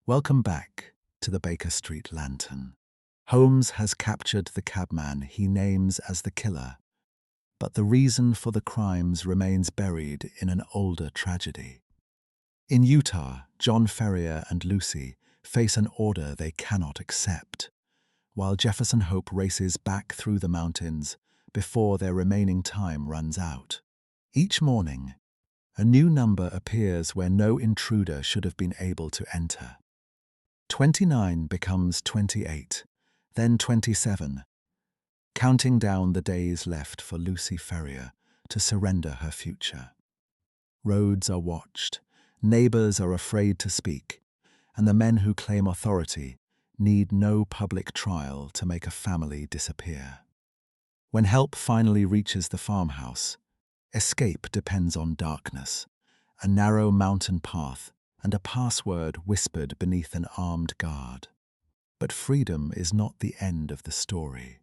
Welcome back to the Baker Street Lantern. Holmes has captured the cabman he names as the killer, but the reason for the crimes remains buried in an older tragedy. In Utah, John Ferrier and Lucy face an order they cannot accept, while Jefferson Hope races back through the mountains before their remaining time runs out. Each morning, a new number appears where no intruder should have been able to enter. 29 becomes 28, then 27, counting down the days left for Lucy Ferrier to surrender her future. Roads are watched, neighbors are afraid to speak, and the men who claim authority need no public trial to make a family disappear. When help finally reaches the farmhouse, escape depends on darkness, a narrow mountain path, and a password whispered beneath an armed guard. But freedom is not the end of the story.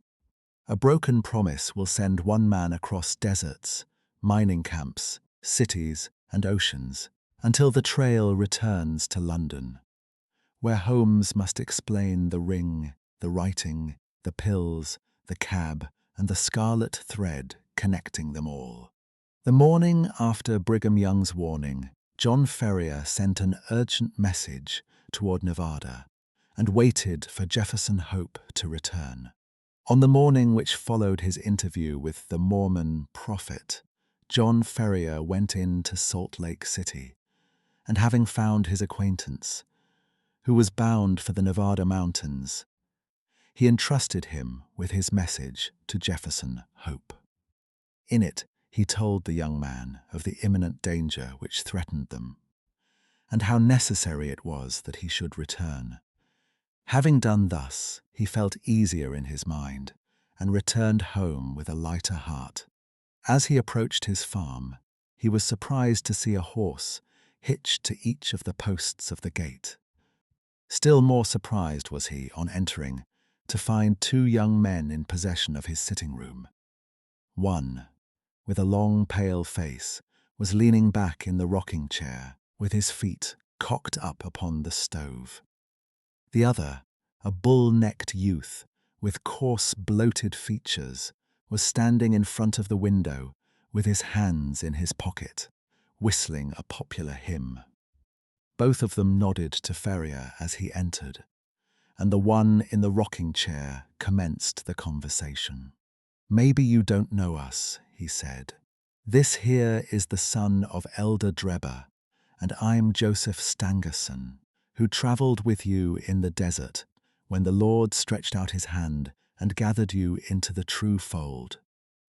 A broken promise will send one man across deserts, mining camps, cities, and oceans, until the trail returns to London, where Holmes must explain the ring, the writing, the pills, the cab, and the scarlet thread connecting them all. The morning after Brigham Young's warning, John Ferrier sent an urgent message toward Nevada and waited for Jefferson Hope to return. On the morning which followed his interview with the Mormon prophet, John Ferrier went into Salt Lake City, and having found his acquaintance, who was bound for the Nevada mountains, he entrusted him with his message to Jefferson Hope. In it, he told the young man of the imminent danger which threatened them, and how necessary it was that he should return. Having done thus, he felt easier in his mind, and returned home with a lighter heart. As he approached his farm, he was surprised to see a horse hitched to each of the posts of the gate. Still more surprised was he, on entering, to find two young men in possession of his sitting room. One, with a long, pale face, was leaning back in the rocking chair, with his feet cocked up upon the stove. The other, a bull-necked youth with coarse, bloated features, was standing in front of the window with his hands in his pocket, whistling a popular hymn. Both of them nodded to Ferrier as he entered, and the one in the rocking chair commenced the conversation. "Maybe you don't know us," he said. "This here is the son of Elder Drebber, and I'm Joseph Stangerson, who traveled with you in the desert when the Lord stretched out his hand and gathered you into the true fold,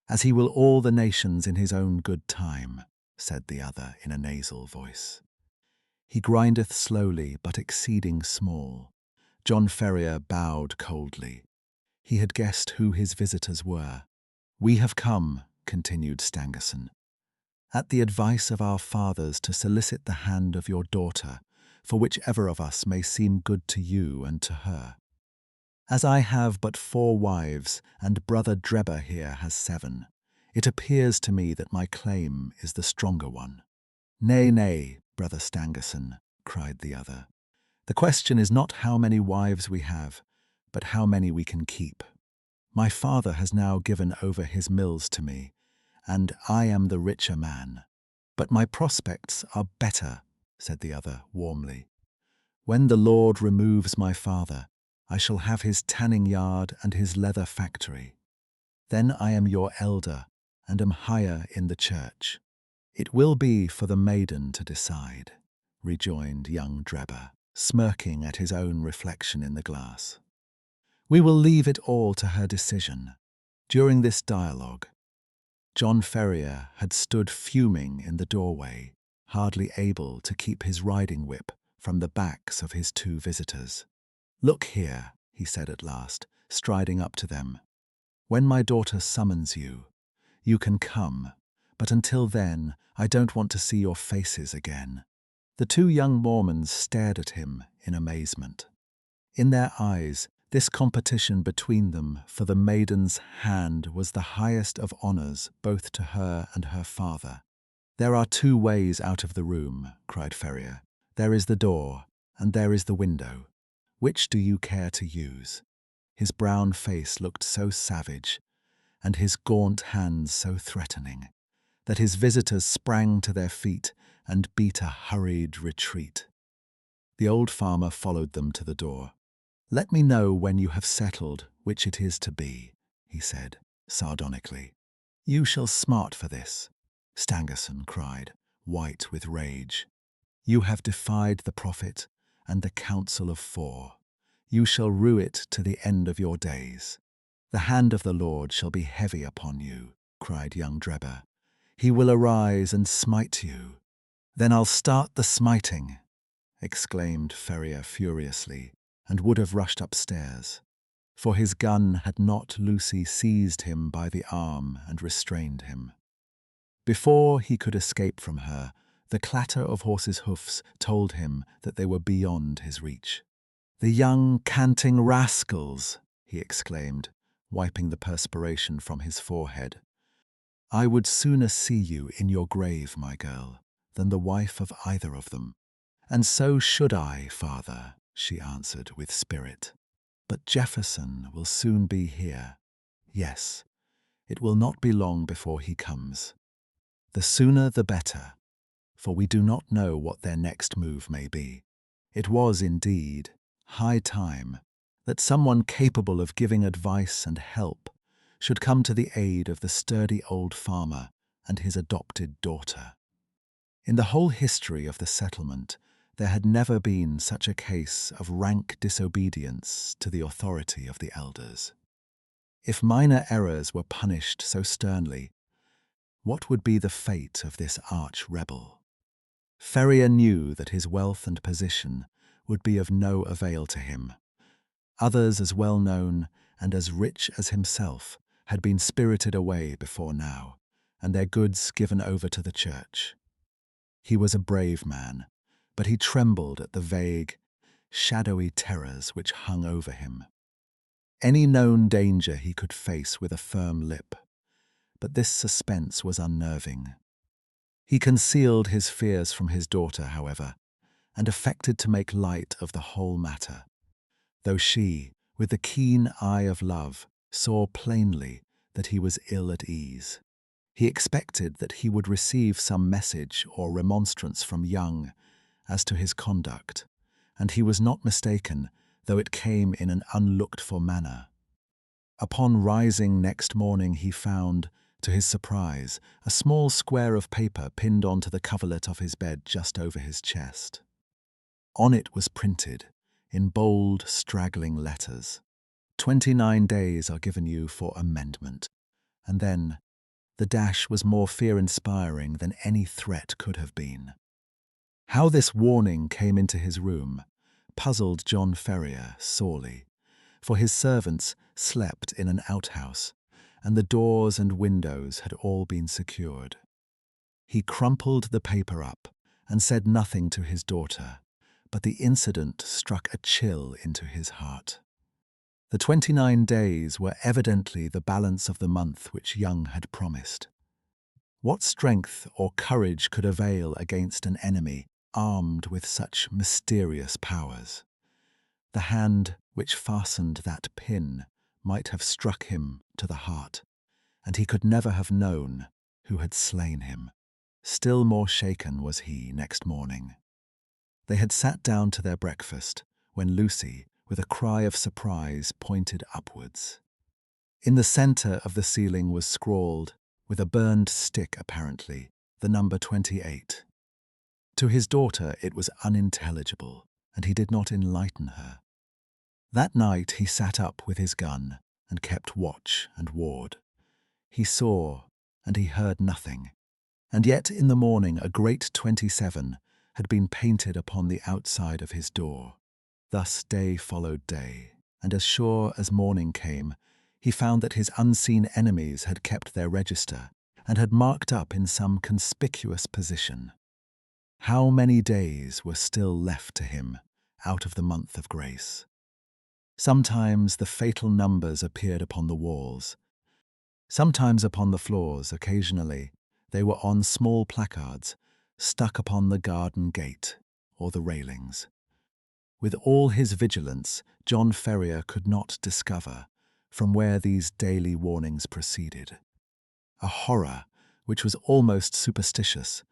as he will all the nations in his own good time," said the other in a nasal voice. "He grindeth slowly, but exceeding small." John Ferrier bowed coldly. He had guessed who his visitors were. "We have come," continued Stangerson, "at the advice of our fathers to solicit the hand of your daughter, for whichever of us may seem good to you and to her. As I have but 4 wives, and brother Drebber here has 7, it appears to me that my claim is the stronger one." "Nay, nay, brother Stangerson," cried the other. "The question is not how many wives we have, but how many we can keep. My father has now given over his mills to me, and I am the richer man. But my prospects are better," said the other warmly. "When the Lord removes my father, I shall have his tanning yard and his leather factory. Then I am your elder, and am higher in the church." "It will be for the maiden to decide," rejoined young Drebber, smirking at his own reflection in the glass. "We will leave it all to her decision." During this dialogue, John Ferrier had stood fuming in the doorway, hardly able to keep his riding whip from the backs of his 2 visitors. "Look here," he said at last, striding up to them. "When my daughter summons you, you can come, but until then I don't want to see your faces again." The 2 young Mormons stared at him in amazement. In their eyes, this competition between them for the maiden's hand was the highest of honors both to her and her father. "There are 2 ways out of the room," cried Ferrier. "There is the door, And there is the window. Which do you care to use?" His brown face looked so savage, and his gaunt hands so threatening, that his visitors sprang to their feet and beat a hurried retreat. The old farmer followed them to the door. "Let me know when you have settled which it is to be," he said, sardonically. "You shall smart for this," Stangerson cried, white with rage. "You have defied the prophet and the council of four. You shall rue it to the end of your days. The hand of the Lord shall be heavy upon you," cried young Drebber. "He will arise and smite you." "Then I'll start the smiting," exclaimed Ferrier furiously, and would have rushed upstairs. For his gun had not Lucy seized him by the arm and restrained him. Before he could escape from her, the clatter of horses' hoofs told him that they were beyond his reach. "The young canting rascals!" he exclaimed, wiping the perspiration from his forehead. "I would sooner see you in your grave, my girl, than the wife of either of them." "And so should I, father," she answered with spirit. "But Jefferson will soon be here. Yes, it will not be long before he comes. The sooner the better, for we do not know what their next move may be." It was indeed high time that someone capable of giving advice and help should come to the aid of the sturdy old farmer and his adopted daughter. In the whole history of the settlement, there had never been such a case of rank disobedience to the authority of the elders. If minor errors were punished so sternly, what would be the fate of this arch-rebel? Ferrier knew that his wealth and position would be of no avail to him. Others as well known and as rich as himself had been spirited away before now, and their goods given over to the church. He was a brave man, but he trembled at the vague, shadowy terrors which hung over him. Any known danger he could face with a firm lip, but this suspense was unnerving. He concealed his fears from his daughter, however, and affected to make light of the whole matter, though she, with the keen eye of love, saw plainly that he was ill at ease. He expected that he would receive some message or remonstrance from Young as to his conduct, and he was not mistaken, though it came in an unlooked-for manner. Upon rising next morning he found, to his surprise, a small square of paper pinned onto the coverlet of his bed just over his chest. On it was printed, in bold, straggling letters, "29 days are given you for amendment." And then, the dash was more fear-inspiring than any threat could have been. How this warning came into his room puzzled John Ferrier sorely, for his servants slept in an outhouse, and the doors and windows had all been secured. He crumpled the paper up and said nothing to his daughter, but the incident struck a chill into his heart. The 29 days were evidently the balance of the month which Young had promised. What strength or courage could avail against an enemy armed with such mysterious powers? The hand which fastened that pin might have struck him to the heart, and he could never have known who had slain him. Still more shaken was he next morning. They had sat down to their breakfast when Lucy, with a cry of surprise, pointed upwards. In the centre of the ceiling was scrawled, with a burned stick apparently, the number 28. To his daughter it was unintelligible, and he did not enlighten her. That night he sat up with his gun and kept watch and ward. He saw and he heard nothing, and yet in the morning a great 27 had been painted upon the outside of his door. Thus day followed day, and as sure as morning came, he found that his unseen enemies had kept their register and had marked up in some conspicuous position. How many days were still left to him out of the month of grace? Sometimes the fatal numbers appeared upon the walls, sometimes upon the floors. Occasionally they were on small placards stuck upon the garden gate or the railings. With all his vigilance, John Ferrier could not discover from where these daily warnings proceeded. A horror, which was almost superstitious,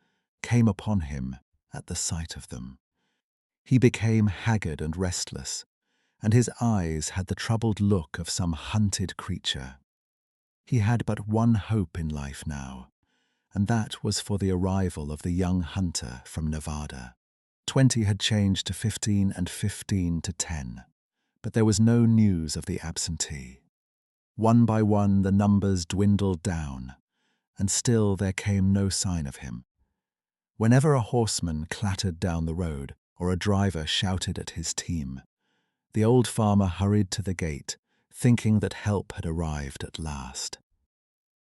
came upon him at the sight of them. He became haggard and restless, and his eyes had the troubled look of some hunted creature. He had but one hope in life now, and that was for the arrival of the young hunter from Nevada. 20 had changed to 15 and 15 to 10, but there was no news of the absentee. One by one the numbers dwindled down, and still there came no sign of him. Whenever a horseman clattered down the road or a driver shouted at his team, the old farmer hurried to the gate, thinking that help had arrived at last.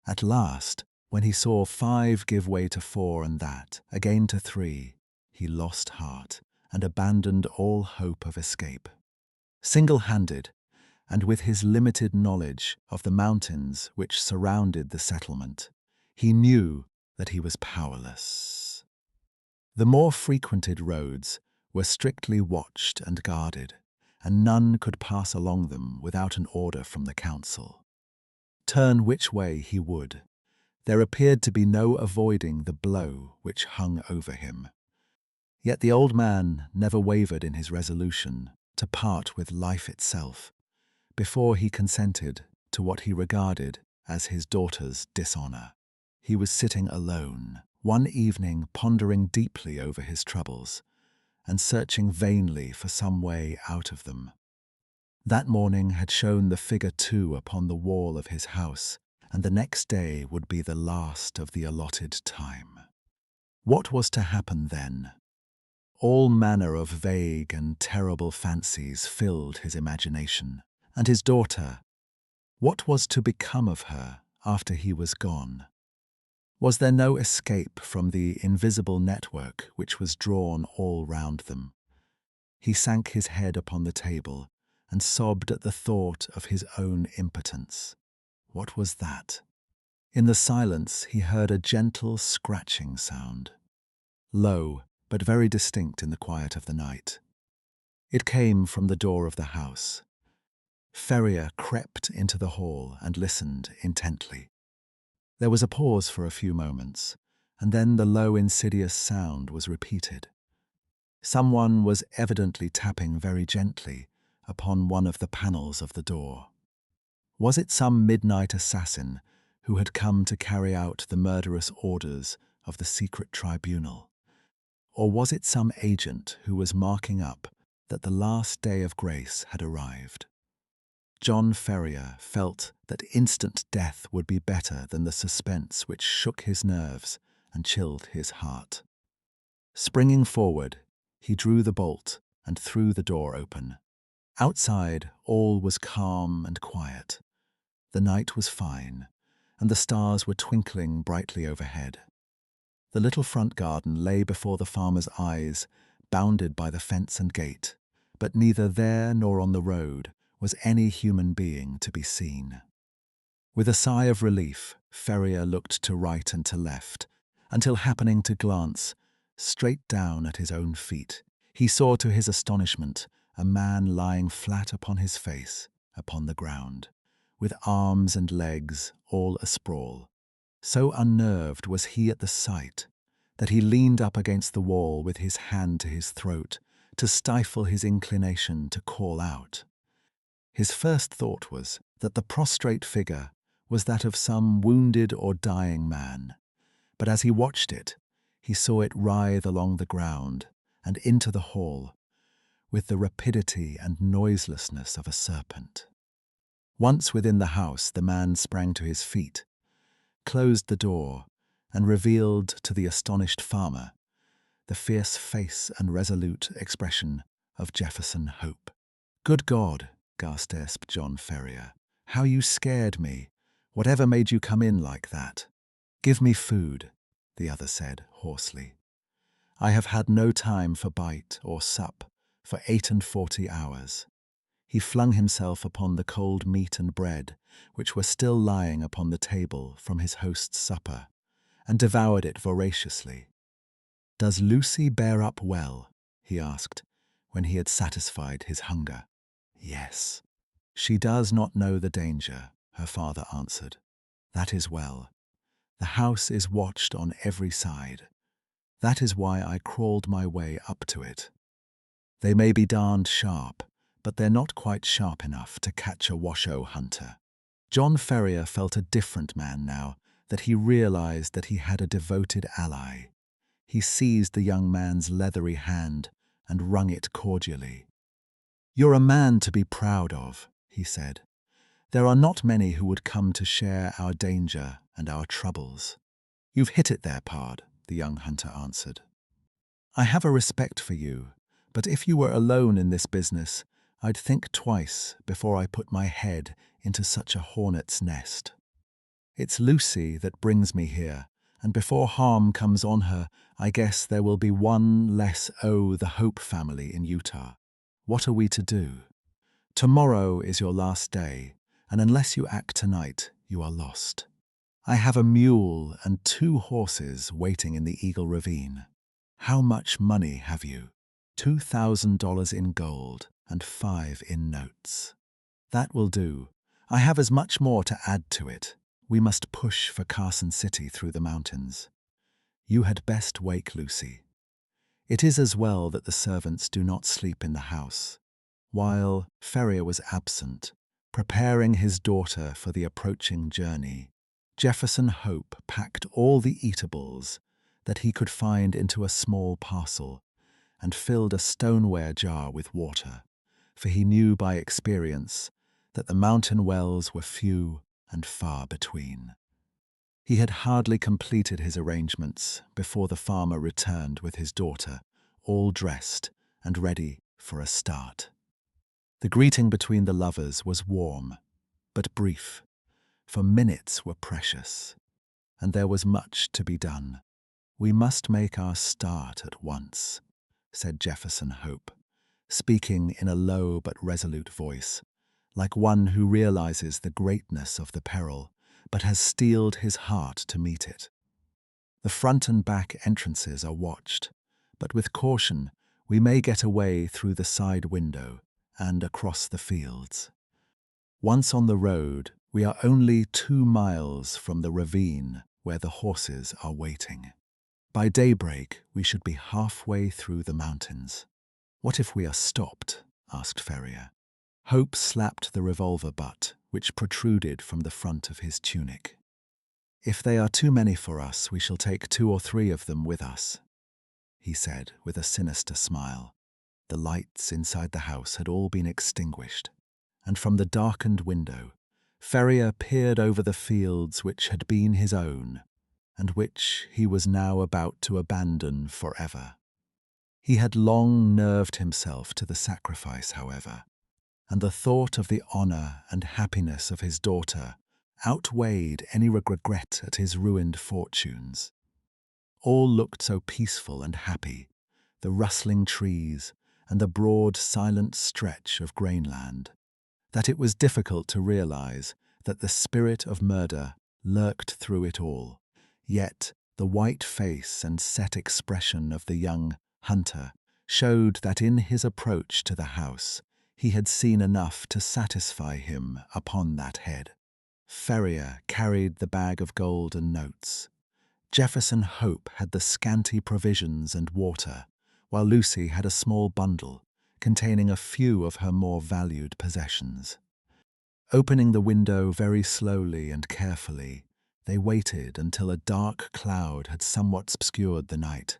At last, when he saw 5 give way to 4 and that, again to 3, he lost heart and abandoned all hope of escape. Single-handed, and with his limited knowledge of the mountains which surrounded the settlement, he knew that he was powerless. The more frequented roads were strictly watched and guarded, and none could pass along them without an order from the council. Turn which way he would, there appeared to be no avoiding the blow which hung over him. Yet the old man never wavered in his resolution to part with life itself before he consented to what he regarded as his daughter's dishonor. He was sitting alone, one evening pondering deeply over his troubles and searching vainly for some way out of them. That morning had shown the figure 2 upon the wall of his house, and the next day would be the last of the allotted time. What was to happen then? All manner of vague and terrible fancies filled his imagination. And his daughter, what was to become of her after he was gone? Was there no escape from the invisible network which was drawn all round them? He sank his head upon the table and sobbed at the thought of his own impotence. What was that? In the silence he heard a gentle scratching sound, low but very distinct in the quiet of the night. It came from the door of the house. Ferrier crept into the hall and listened intently. There was a pause for a few moments, and then the low, insidious sound was repeated. Someone was evidently tapping very gently upon one of the panels of the door. Was it some midnight assassin who had come to carry out the murderous orders of the secret tribunal? Or was it some agent who was marking up that the last day of grace had arrived? John Ferrier felt that instant death would be better than the suspense which shook his nerves and chilled his heart. Springing forward, he drew the bolt and threw the door open. Outside, all was calm and quiet. The night was fine, and the stars were twinkling brightly overhead. The little front garden lay before the farmer's eyes, bounded by the fence and gate, but neither there nor on the road was any human being to be seen. With a sigh of relief, Ferrier looked to right and to left, until happening to glance straight down at his own feet, he saw to his astonishment a man lying flat upon his face upon the ground, with arms and legs all asprawl. So unnerved was he at the sight that he leaned up against the wall with his hand to his throat to stifle his inclination to call out. His first thought was that the prostrate figure was that of some wounded or dying man, but as he watched it, he saw it writhe along the ground and into the hall with the rapidity and noiselessness of a serpent. Once within the house, the man sprang to his feet, closed the door, and revealed to the astonished farmer the fierce face and resolute expression of Jefferson Hope. "Good God," gasped John Ferrier, "how you scared me! Whatever made you come in like that?" "Give me food," the other said hoarsely. "I have had no time for bite or sup for 48 hours." He flung himself upon the cold meat and bread, which were still lying upon the table from his host's supper, and devoured it voraciously. "Does Lucy bear up well?" he asked, when he had satisfied his hunger. "Yes, she does not know the danger," her father answered. "That is well. The house is watched on every side. That is why I crawled my way up to it. They may be darned sharp, but they're not quite sharp enough to catch a Washoe hunter." John Ferrier felt a different man now that he realized that he had a devoted ally. He seized the young man's leathery hand and wrung it cordially. "You're a man to be proud of," he said. "There are not many who would come to share our danger and our troubles." "You've hit it there, Pard," the young hunter answered. "I have a respect for you, but if you were alone in this business, I'd think twice before I put my head into such a hornet's nest. It's Lucy that brings me here, and before harm comes on her, I guess there will be one less the Hope family in Utah. What are we to do? Tomorrow is your last day, and unless you act tonight, you are lost. I have a mule and 2 horses waiting in the Eagle Ravine. How much money have you?" $2,000 in gold and 5 in notes. "That will do. I have as much more to add to it. We must push for Carson City through the mountains. You had best wake Lucy. It is as well that the servants do not sleep in the house." While Ferrier was absent, preparing his daughter for the approaching journey, Jefferson Hope packed all the eatables that he could find into a small parcel and filled a stoneware jar with water, for he knew by experience that the mountain wells were few and far between. He had hardly completed his arrangements before the farmer returned with his daughter, all dressed and ready for a start. The greeting between the lovers was warm, but brief, for minutes were precious, and there was much to be done. "We must make our start at once," said Jefferson Hope, speaking in a low but resolute voice, like one who realizes the greatness of the peril, but has steeled his heart to meet it. "The front and back entrances are watched, but with caution we may get away through the side window and across the fields. Once on the road, we are only 2 miles from the ravine where the horses are waiting. By daybreak, we should be halfway through the mountains." "What if we are stopped?" asked Ferrier. Hope slapped the revolver butt, which protruded from the front of his tunic. "If they are too many for us, we shall take 2 or 3 of them with us," he said with a sinister smile. The lights inside the house had all been extinguished, and from the darkened window, Ferrier peered over the fields which had been his own, and which he was now about to abandon forever. He had long nerved himself to the sacrifice, however, and the thought of the honor and happiness of his daughter outweighed any regret at his ruined fortunes. All looked so peaceful and happy, the rustling trees and the broad, silent stretch of grainland, that it was difficult to realize that the spirit of murder lurked through it all. Yet the white face and set expression of the young hunter showed that in his approach to the house he had seen enough to satisfy him upon that head. Ferrier carried the bag of gold and notes. Jefferson Hope had the scanty provisions and water, while Lucy had a small bundle containing a few of her more valued possessions. Opening the window very slowly and carefully, they waited until a dark cloud had somewhat obscured the night,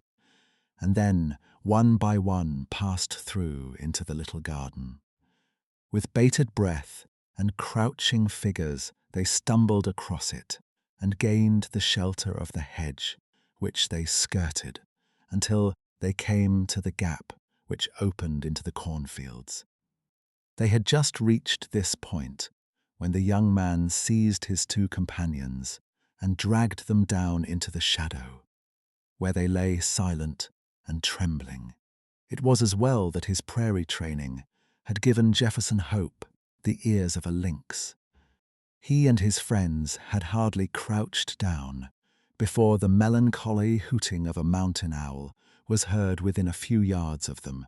and then, one by one, passed through into the little garden. With bated breath and crouching figures, they stumbled across it and gained the shelter of the hedge, which they skirted, until they came to the gap which opened into the cornfields. They had just reached this point when the young man seized his 2 companions and dragged them down into the shadow, where they lay silent and trembling. It was as well that his prairie training had given Jefferson Hope the ears of a lynx. He and his friends had hardly crouched down before the melancholy hooting of a mountain owl was heard within a few yards of them,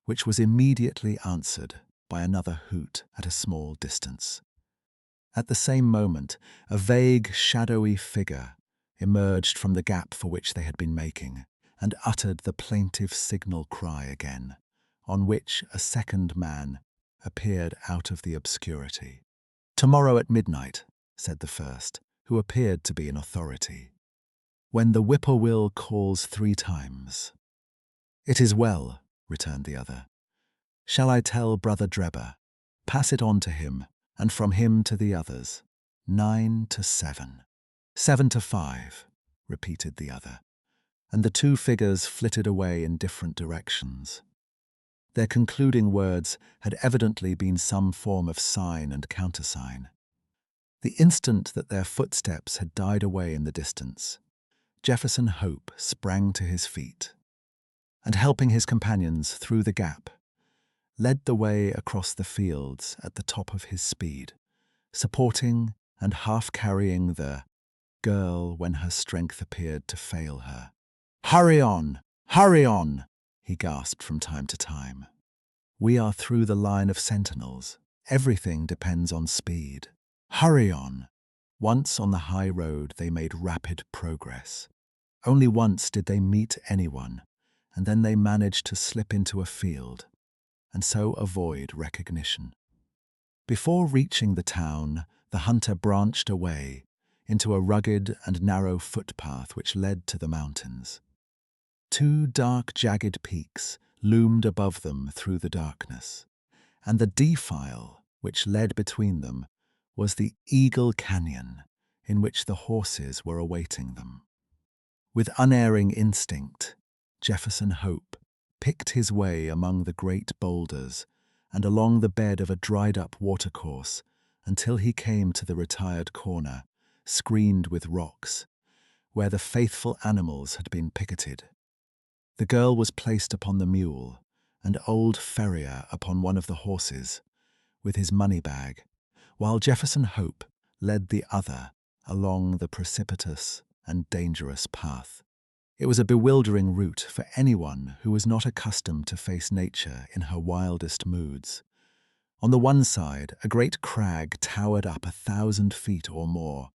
which was immediately answered by another hoot at a small distance. At the same moment, a vague, shadowy figure emerged from the gap for which they had been making and uttered the plaintive signal cry again, on which a second man appeared out of the obscurity. "Tomorrow at midnight," said the first, who appeared to be in authority, "when the whippoorwill calls 3 times." "It is well," returned the other. "Shall I tell Brother Drebber? Pass it on to him, and from him to the others. 9 to 7. 7 to 5, repeated the other, and the 2 figures flitted away in different directions. Their concluding words had evidently been some form of sign and countersign. The instant that their footsteps had died away in the distance, Jefferson Hope sprang to his feet, and helping his companions through the gap, led the way across the fields at the top of his speed, supporting and half-carrying the girl when her strength appeared to fail her. "Hurry on! Hurry on!" he gasped from time to time. "We are through the line of sentinels. Everything depends on speed. Hurry on!" Once on the high road, they made rapid progress. Only once did they meet anyone, and then they managed to slip into a field, and so avoid recognition. Before reaching the town, the hunter branched away into a rugged and narrow footpath which led to the mountains. 2 dark, jagged peaks loomed above them through the darkness, and the defile which led between them was the Eagle Canyon in which the horses were awaiting them. With unerring instinct, Jefferson Hope picked his way among the great boulders and along the bed of a dried-up watercourse until he came to the retired corner, screened with rocks, where the faithful animals had been picketed. The girl was placed upon the mule, and old Ferrier upon one of the horses, with his money bag, while Jefferson Hope led the other along the precipitous and dangerous path. It was a bewildering route for anyone who was not accustomed to face nature in her wildest moods. On the one side, a great crag towered up 1,000 feet or more,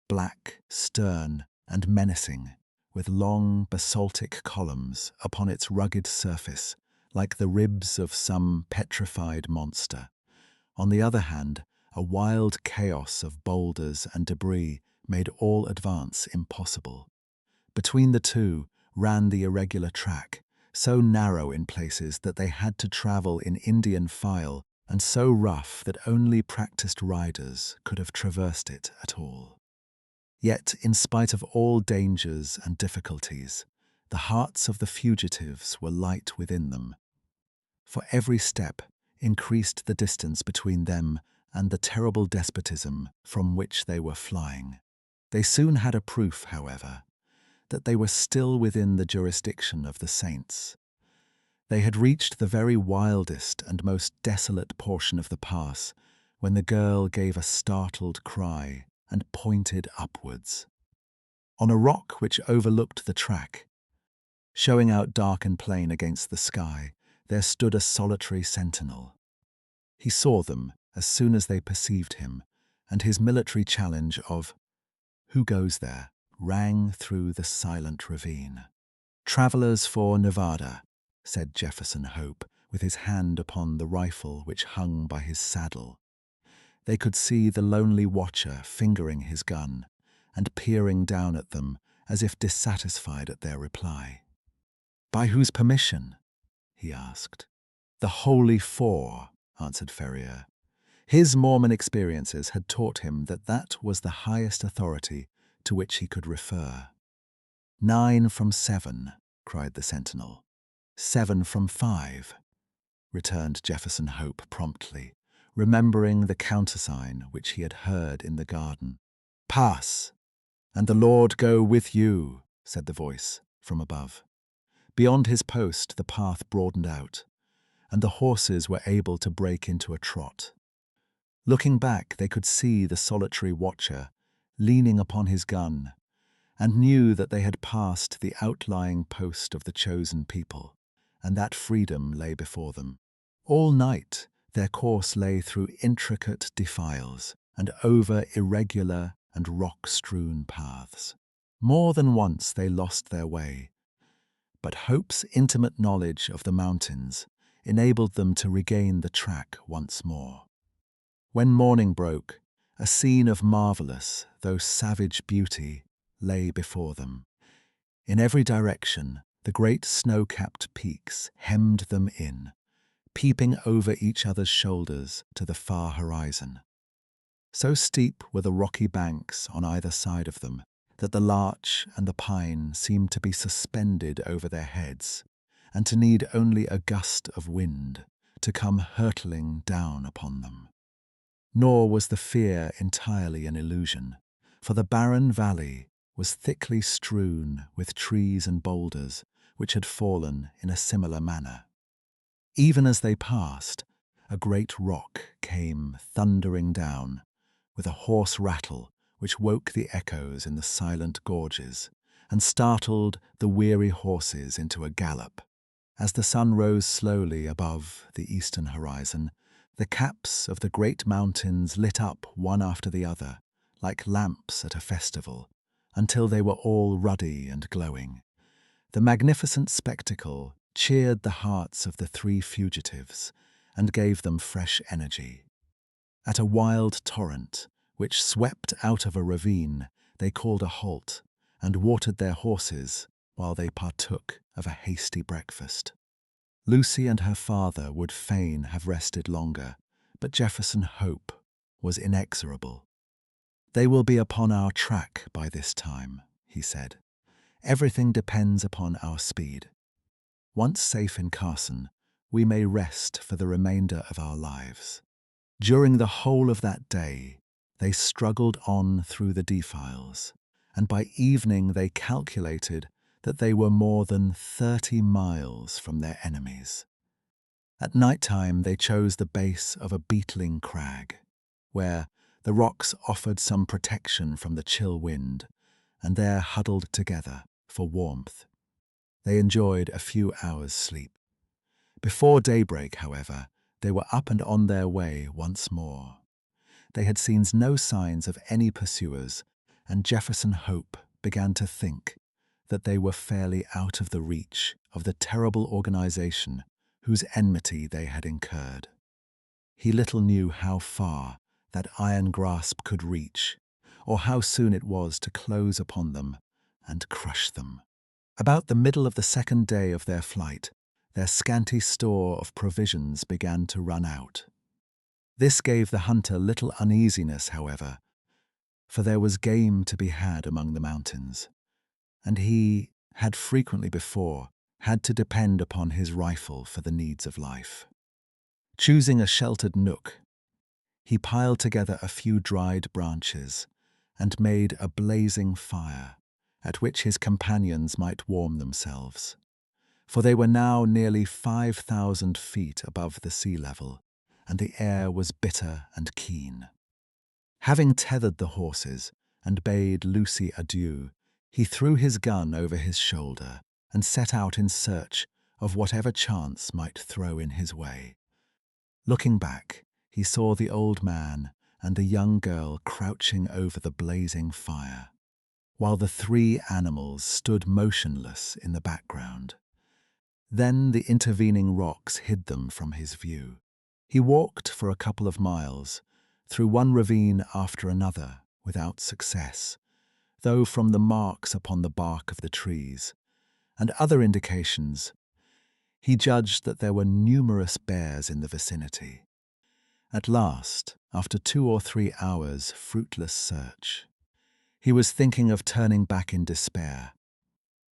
black, stern, and menacing, with long basaltic columns upon its rugged surface, like the ribs of some petrified monster. On the other hand, a wild chaos of boulders and debris made all advance impossible. Between the two ran the irregular track, so narrow in places that they had to travel in Indian file, and so rough that only practiced riders could have traversed it at all. Yet, in spite of all dangers and difficulties, the hearts of the fugitives were light within them, for every step increased the distance between them and the terrible despotism from which they were flying. They soon had a proof, however, that they were still within the jurisdiction of the saints. They had reached the very wildest and most desolate portion of the pass when the girl gave a startled cry and pointed upwards. On a rock which overlooked the track, showing out dark and plain against the sky, there stood a solitary sentinel. He saw them as soon as they perceived him, and his military challenge of, "Who goes there?" rang through the silent ravine. "Travelers for Nevada," said Jefferson Hope, with his hand upon the rifle which hung by his saddle. They could see the lonely watcher fingering his gun and peering down at them as if dissatisfied at their reply. "By whose permission?" he asked. "The Holy Four," answered Ferrier. His Mormon experiences had taught him that that was the highest authority to which he could refer. 9 from 7, cried the sentinel. 7 from 5, returned Jefferson Hope promptly, remembering the countersign which he had heard in the garden. "Pass, and the Lord go with you," said the voice from above. Beyond his post the path broadened out, and the horses were able to break into a trot. Looking back, they could see the solitary watcher leaning upon his gun, and knew that they had passed the outlying post of the chosen people, and that freedom lay before them. All night, their course lay through intricate defiles and over irregular and rock-strewn paths. More than once they lost their way, but Hope's intimate knowledge of the mountains enabled them to regain the track once more. When morning broke, a scene of marvelous, though savage beauty lay before them. In every direction, the great snow-capped peaks hemmed them in, peeping over each other's shoulders to the far horizon. So steep were the rocky banks on either side of them that the larch and the pine seemed to be suspended over their heads and to need only a gust of wind to come hurtling down upon them. Nor was the fear entirely an illusion, for the barren valley was thickly strewn with trees and boulders which had fallen in a similar manner. Even as they passed, a great rock came thundering down, with a hoarse rattle which woke the echoes in the silent gorges and startled the weary horses into a gallop. As the sun rose slowly above the eastern horizon, the caps of the great mountains lit up one after the other, like lamps at a festival, until they were all ruddy and glowing. The magnificent spectacle cheered the hearts of the three fugitives and gave them fresh energy. At a wild torrent, which swept out of a ravine, they called a halt and watered their horses while they partook of a hasty breakfast. Lucy and her father would fain have rested longer, but Jefferson Hope was inexorable. "They will be upon our track by this time," he said. "Everything depends upon our speed. Once safe in Carson, we may rest for the remainder of our lives." During the whole of that day, they struggled on through the defiles, and by evening they calculated that they were more than 30 miles from their enemies. At night time they chose the base of a beetling crag, where the rocks offered some protection from the chill wind, and there huddled together for warmth. They enjoyed a few hours' sleep. Before daybreak, however, they were up and on their way once more. They had seen no signs of any pursuers, and Jefferson Hope began to think that they were fairly out of the reach of the terrible organization whose enmity they had incurred. He little knew how far that iron grasp could reach, or how soon it was to close upon them and crush them. About the middle of the second day of their flight, their scanty store of provisions began to run out. This gave the hunter little uneasiness, however, for there was game to be had among the mountains, and he had frequently before had to depend upon his rifle for the needs of life. Choosing a sheltered nook, he piled together a few dried branches and made a blazing fire at which his companions might warm themselves, for they were now nearly 5,000 feet above the sea level, and the air was bitter and keen. Having tethered the horses and bade Lucy adieu, he threw his gun over his shoulder and set out in search of whatever chance might throw in his way. Looking back, he saw the old man and the young girl crouching over the blazing fire, while the three animals stood motionless in the background. Then the intervening rocks hid them from his view. He walked for a couple of miles, through one ravine after another, without success, though from the marks upon the bark of the trees and other indications, he judged that there were numerous bears in the vicinity. At last, after 2 or 3 hours' fruitless search, he was thinking of turning back in despair,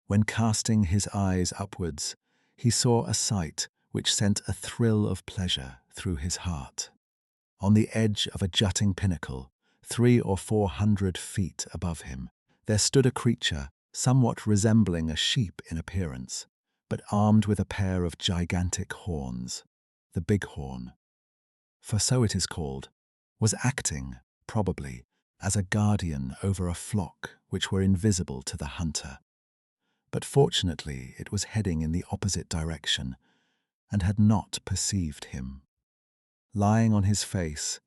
when casting his eyes upwards, he saw a sight which sent a thrill of pleasure through his heart. On the edge of a jutting pinnacle, 300 or 400 feet above him, there stood a creature somewhat resembling a sheep in appearance, but armed with a pair of gigantic horns. The bighorn, for so it is called, was acting, probably, as a guardian over a flock which were invisible to the hunter. but fortunately it was heading in the opposite direction and had not perceived him. Lying on his face,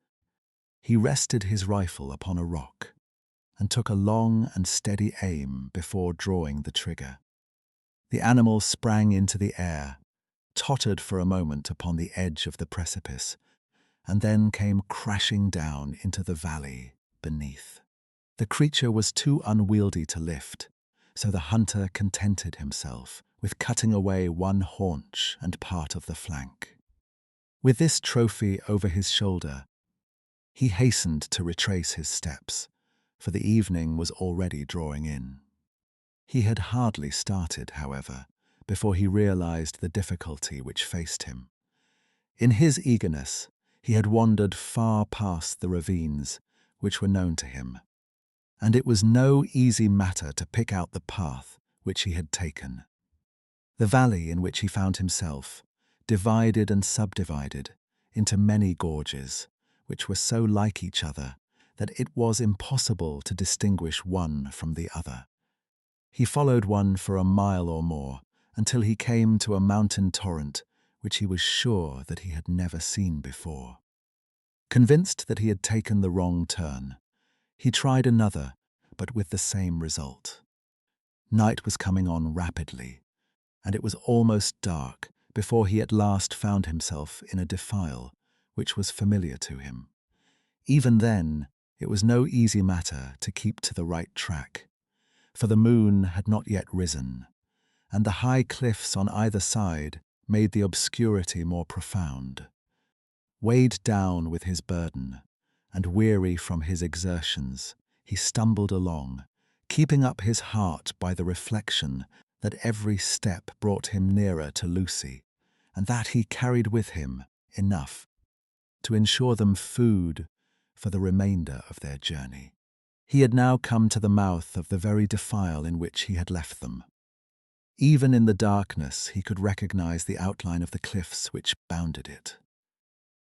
he rested his rifle upon a rock and took a long and steady aim before drawing the trigger. The animal sprang into the air, tottered for a moment upon the edge of the precipice, and then came crashing down into the valley beneath. The creature was too unwieldy to lift, so the hunter contented himself with cutting away one haunch and part of the flank. With this trophy over his shoulder, he hastened to retrace his steps, for the evening was already drawing in. He had hardly started, however, before he realized the difficulty which faced him. In his eagerness, he had wandered far past the ravines which were known to him, and it was no easy matter to pick out the path which he had taken. The valley in which he found himself divided and subdivided into many gorges, which were so like each other that it was impossible to distinguish one from the other. He followed one for a mile or more until he came to a mountain torrent which he was sure that he had never seen before. Convinced that he had taken the wrong turn, he tried another, but with the same result. Night was coming on rapidly, and it was almost dark before he at last found himself in a defile which was familiar to him. Even then, it was no easy matter to keep to the right track, for the moon had not yet risen, and the high cliffs on either side made the obscurity more profound. Weighed down with his burden, and weary from his exertions, he stumbled along, keeping up his heart by the reflection that every step brought him nearer to Lucy, and that he carried with him enough to ensure them food for the remainder of their journey. He had now come to the mouth of the very defile in which he had left them. Even in the darkness he could recognize the outline of the cliffs which bounded it.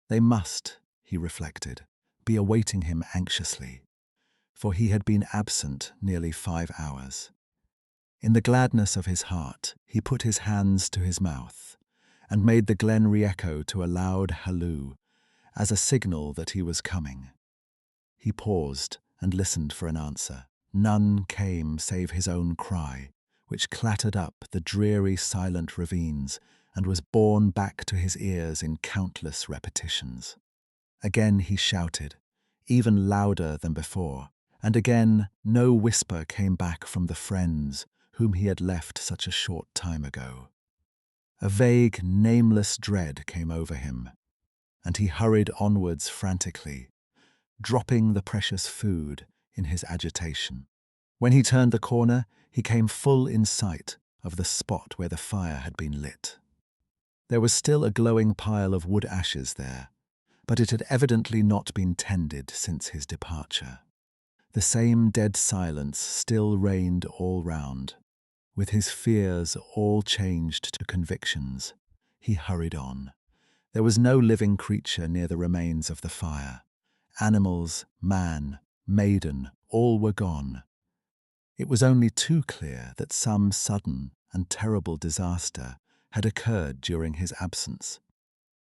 They must, he reflected, be awaiting him anxiously, for he had been absent nearly 5 hours. In the gladness of his heart, he put his hands to his mouth and made the glen re-echo to a loud halloo as a signal that he was coming. He paused and listened for an answer. None came save his own cry, which clattered up the dreary, silent ravines and was borne back to his ears in countless repetitions. Again he shouted, even louder than before, and again no whisper came back from the friends whom he had left such a short time ago. A vague, nameless dread came over him, and he hurried onwards frantically, dropping the precious food in his agitation. When he turned the corner, he came full in sight of the spot where the fire had been lit. There was still a glowing pile of wood ashes there, but it had evidently not been tended since his departure. The same dead silence still reigned all round. With his fears all changed to convictions, he hurried on. There was no living creature near the remains of the fire. Animals, man, maiden, all were gone. It was only too clear that some sudden and terrible disaster had occurred during his absence,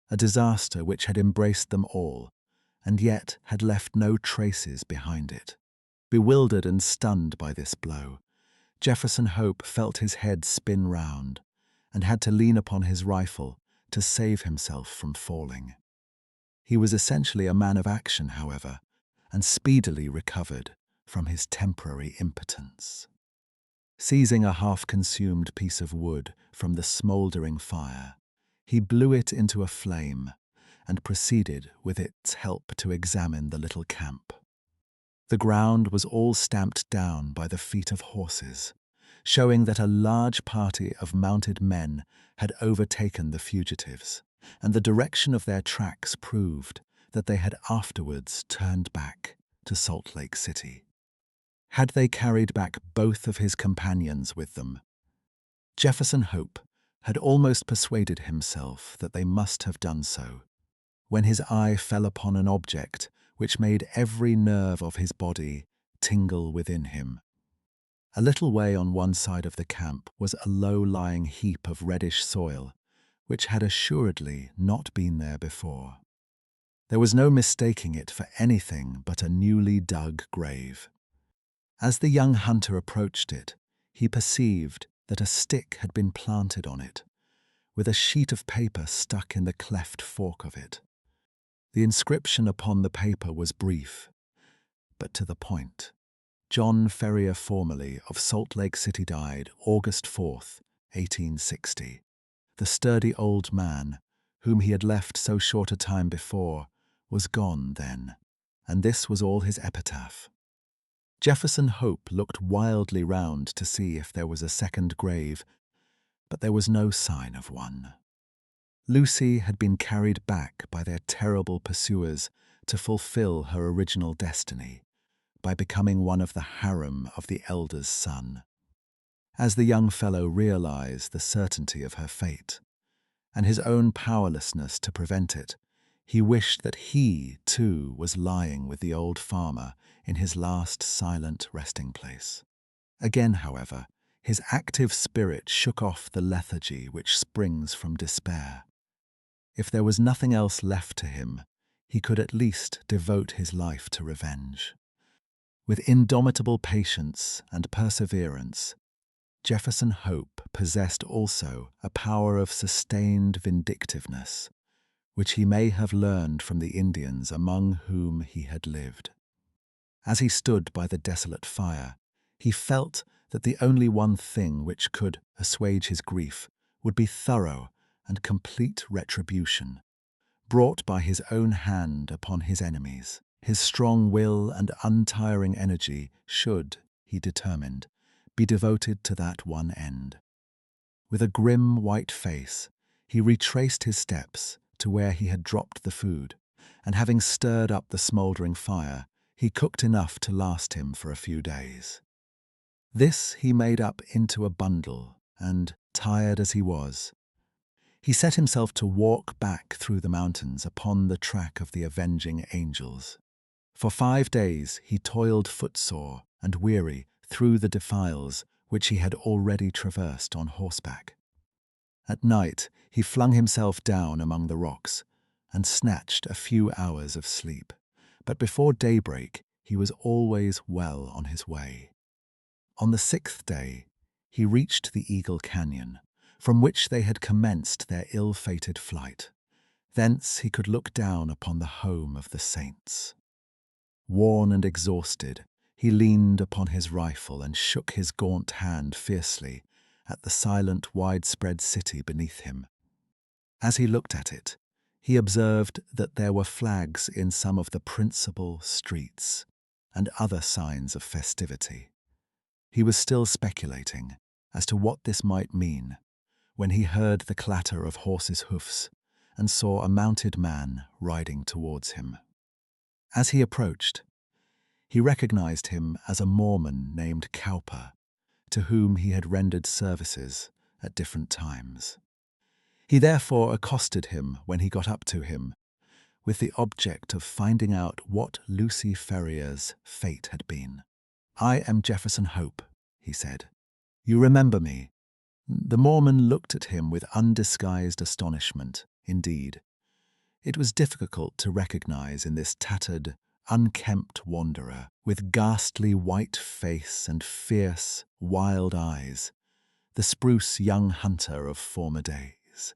a disaster which had embraced them all, and yet had left no traces behind it. Bewildered and stunned by this blow, Jefferson Hope felt his head spin round, and had to lean upon his rifle to save himself from falling. He was essentially a man of action, however, and speedily recovered from his temporary impotence. Seizing a half-consumed piece of wood from the smouldering fire, he blew it into a flame and proceeded with its help to examine the little camp. The ground was all stamped down by the feet of horses, showing that a large party of mounted men had overtaken the fugitives, and the direction of their tracks proved that they had afterwards turned back to Salt Lake City. Had they carried back both of his companions with them? Jefferson Hope had almost persuaded himself that they must have done so, when his eye fell upon an object which made every nerve of his body tingle within him. A little way on one side of the camp was a low-lying heap of reddish soil, which had assuredly not been there before. There was no mistaking it for anything but a newly dug grave. As the young hunter approached it, he perceived that a stick had been planted on it, with a sheet of paper stuck in the cleft fork of it. The inscription upon the paper was brief, but to the point. John Ferrier formerly of Salt Lake City died August 4th, 1860. The sturdy old man, whom he had left so short a time before, was gone then, and this was all his epitaph. Jefferson Hope looked wildly round to see if there was a second grave, but there was no sign of one. Lucy had been carried back by their terrible pursuers to fulfill her original destiny, by becoming one of the harem of the elder's son. As the young fellow realized the certainty of her fate, and his own powerlessness to prevent it, he wished that he, too, was lying with the old farmer in his last silent resting place. Again, however, his active spirit shook off the lethargy which springs from despair. If there was nothing else left to him, he could at least devote his life to revenge. With indomitable patience and perseverance, Jefferson Hope possessed also a power of sustained vindictiveness, which he may have learned from the Indians among whom he had lived. As he stood by the desolate fire, he felt that the only one thing which could assuage his grief would be thorough and complete retribution, brought by his own hand upon his enemies. His strong will and untiring energy should, he determined, be devoted to that one end. With a grim white face, he retraced his steps to where he had dropped the food, and having stirred up the smouldering fire, he cooked enough to last him for a few days. This he made up into a bundle, and, tired as he was, he set himself to walk back through the mountains upon the track of the avenging angels. For 5 days he toiled footsore and weary through the defiles which he had already traversed on horseback. At night he flung himself down among the rocks and snatched a few hours of sleep, but before daybreak he was always well on his way. On the 6th day he reached the Eagle Canyon, from which they had commenced their ill-fated flight. Thence he could look down upon the home of the saints. Worn and exhausted, he leaned upon his rifle and shook his gaunt hand fiercely at the silent, widespread city beneath him. As he looked at it, he observed that there were flags in some of the principal streets and other signs of festivity. He was still speculating as to what this might mean when he heard the clatter of horses' hoofs and saw a mounted man riding towards him. As he approached, he recognized him as a Mormon named Cowper, to whom he had rendered services at different times. He therefore accosted him when he got up to him, with the object of finding out what Lucy Ferrier's fate had been. "I am Jefferson Hope," he said. "You remember me?" The Mormon looked at him with undisguised astonishment. Indeed, it was difficult to recognize in this tattered, unkempt wanderer, with ghastly white face and fierce, wild eyes, the spruce young hunter of former days.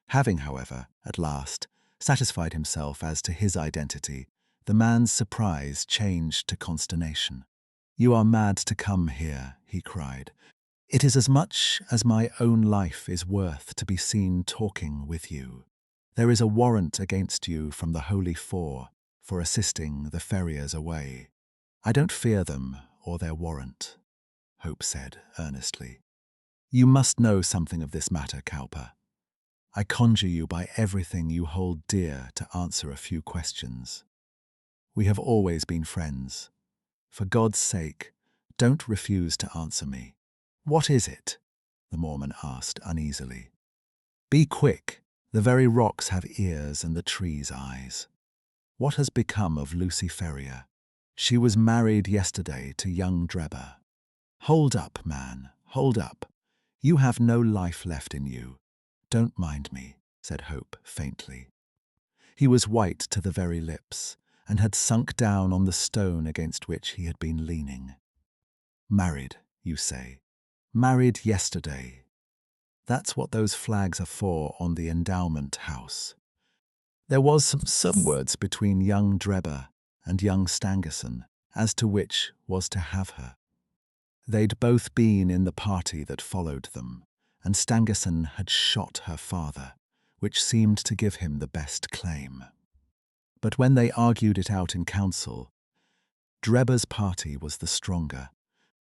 Having, however, at last, satisfied himself as to his identity, the man's surprise changed to consternation. "You are mad to come here," he cried. "It is as much as my own life is worth to be seen talking with you. There is a warrant against you from the Holy Four for assisting the Ferriers away." "I don't fear them or their warrant," Hope said earnestly. "You must know something of this matter, Cowper. I conjure you by everything you hold dear to answer a few questions. We have always been friends. For God's sake, don't refuse to answer me." "What is it?" the Mormon asked uneasily. "Be quick. The very rocks have ears and the trees eyes. What has become of Lucy Ferrier? She was married yesterday to young Drebber." "Hold up, man, hold up. You have no life left in you. Don't mind me," said Hope faintly. He was white to the very lips, and had sunk down on the stone against which he had been leaning. "Married, you say? Married yesterday. That's what those flags are for on the endowment house." There was some words between young Drebber and young Stangerson as to which was to have her. They'd both been in the party that followed them, and Stangerson had shot her father, which seemed to give him the best claim. But when they argued it out in council, Drebber's party was the stronger,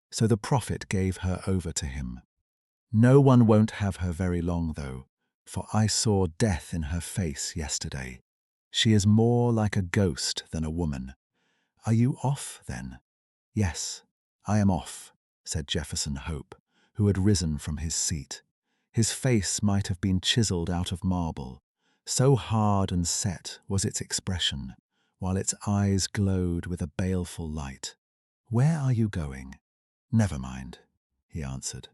so the prophet gave her over to him. "No one won't have her very long, though, for I saw death in her face yesterday. She is more like a ghost than a woman." "Are you off, then?" "Yes, I am off," said Jefferson Hope, who had risen from his seat. His face might have been chiseled out of marble, so hard and set was its expression, while its eyes glowed with a baleful light. "Where are you going?" "Never mind," he answered,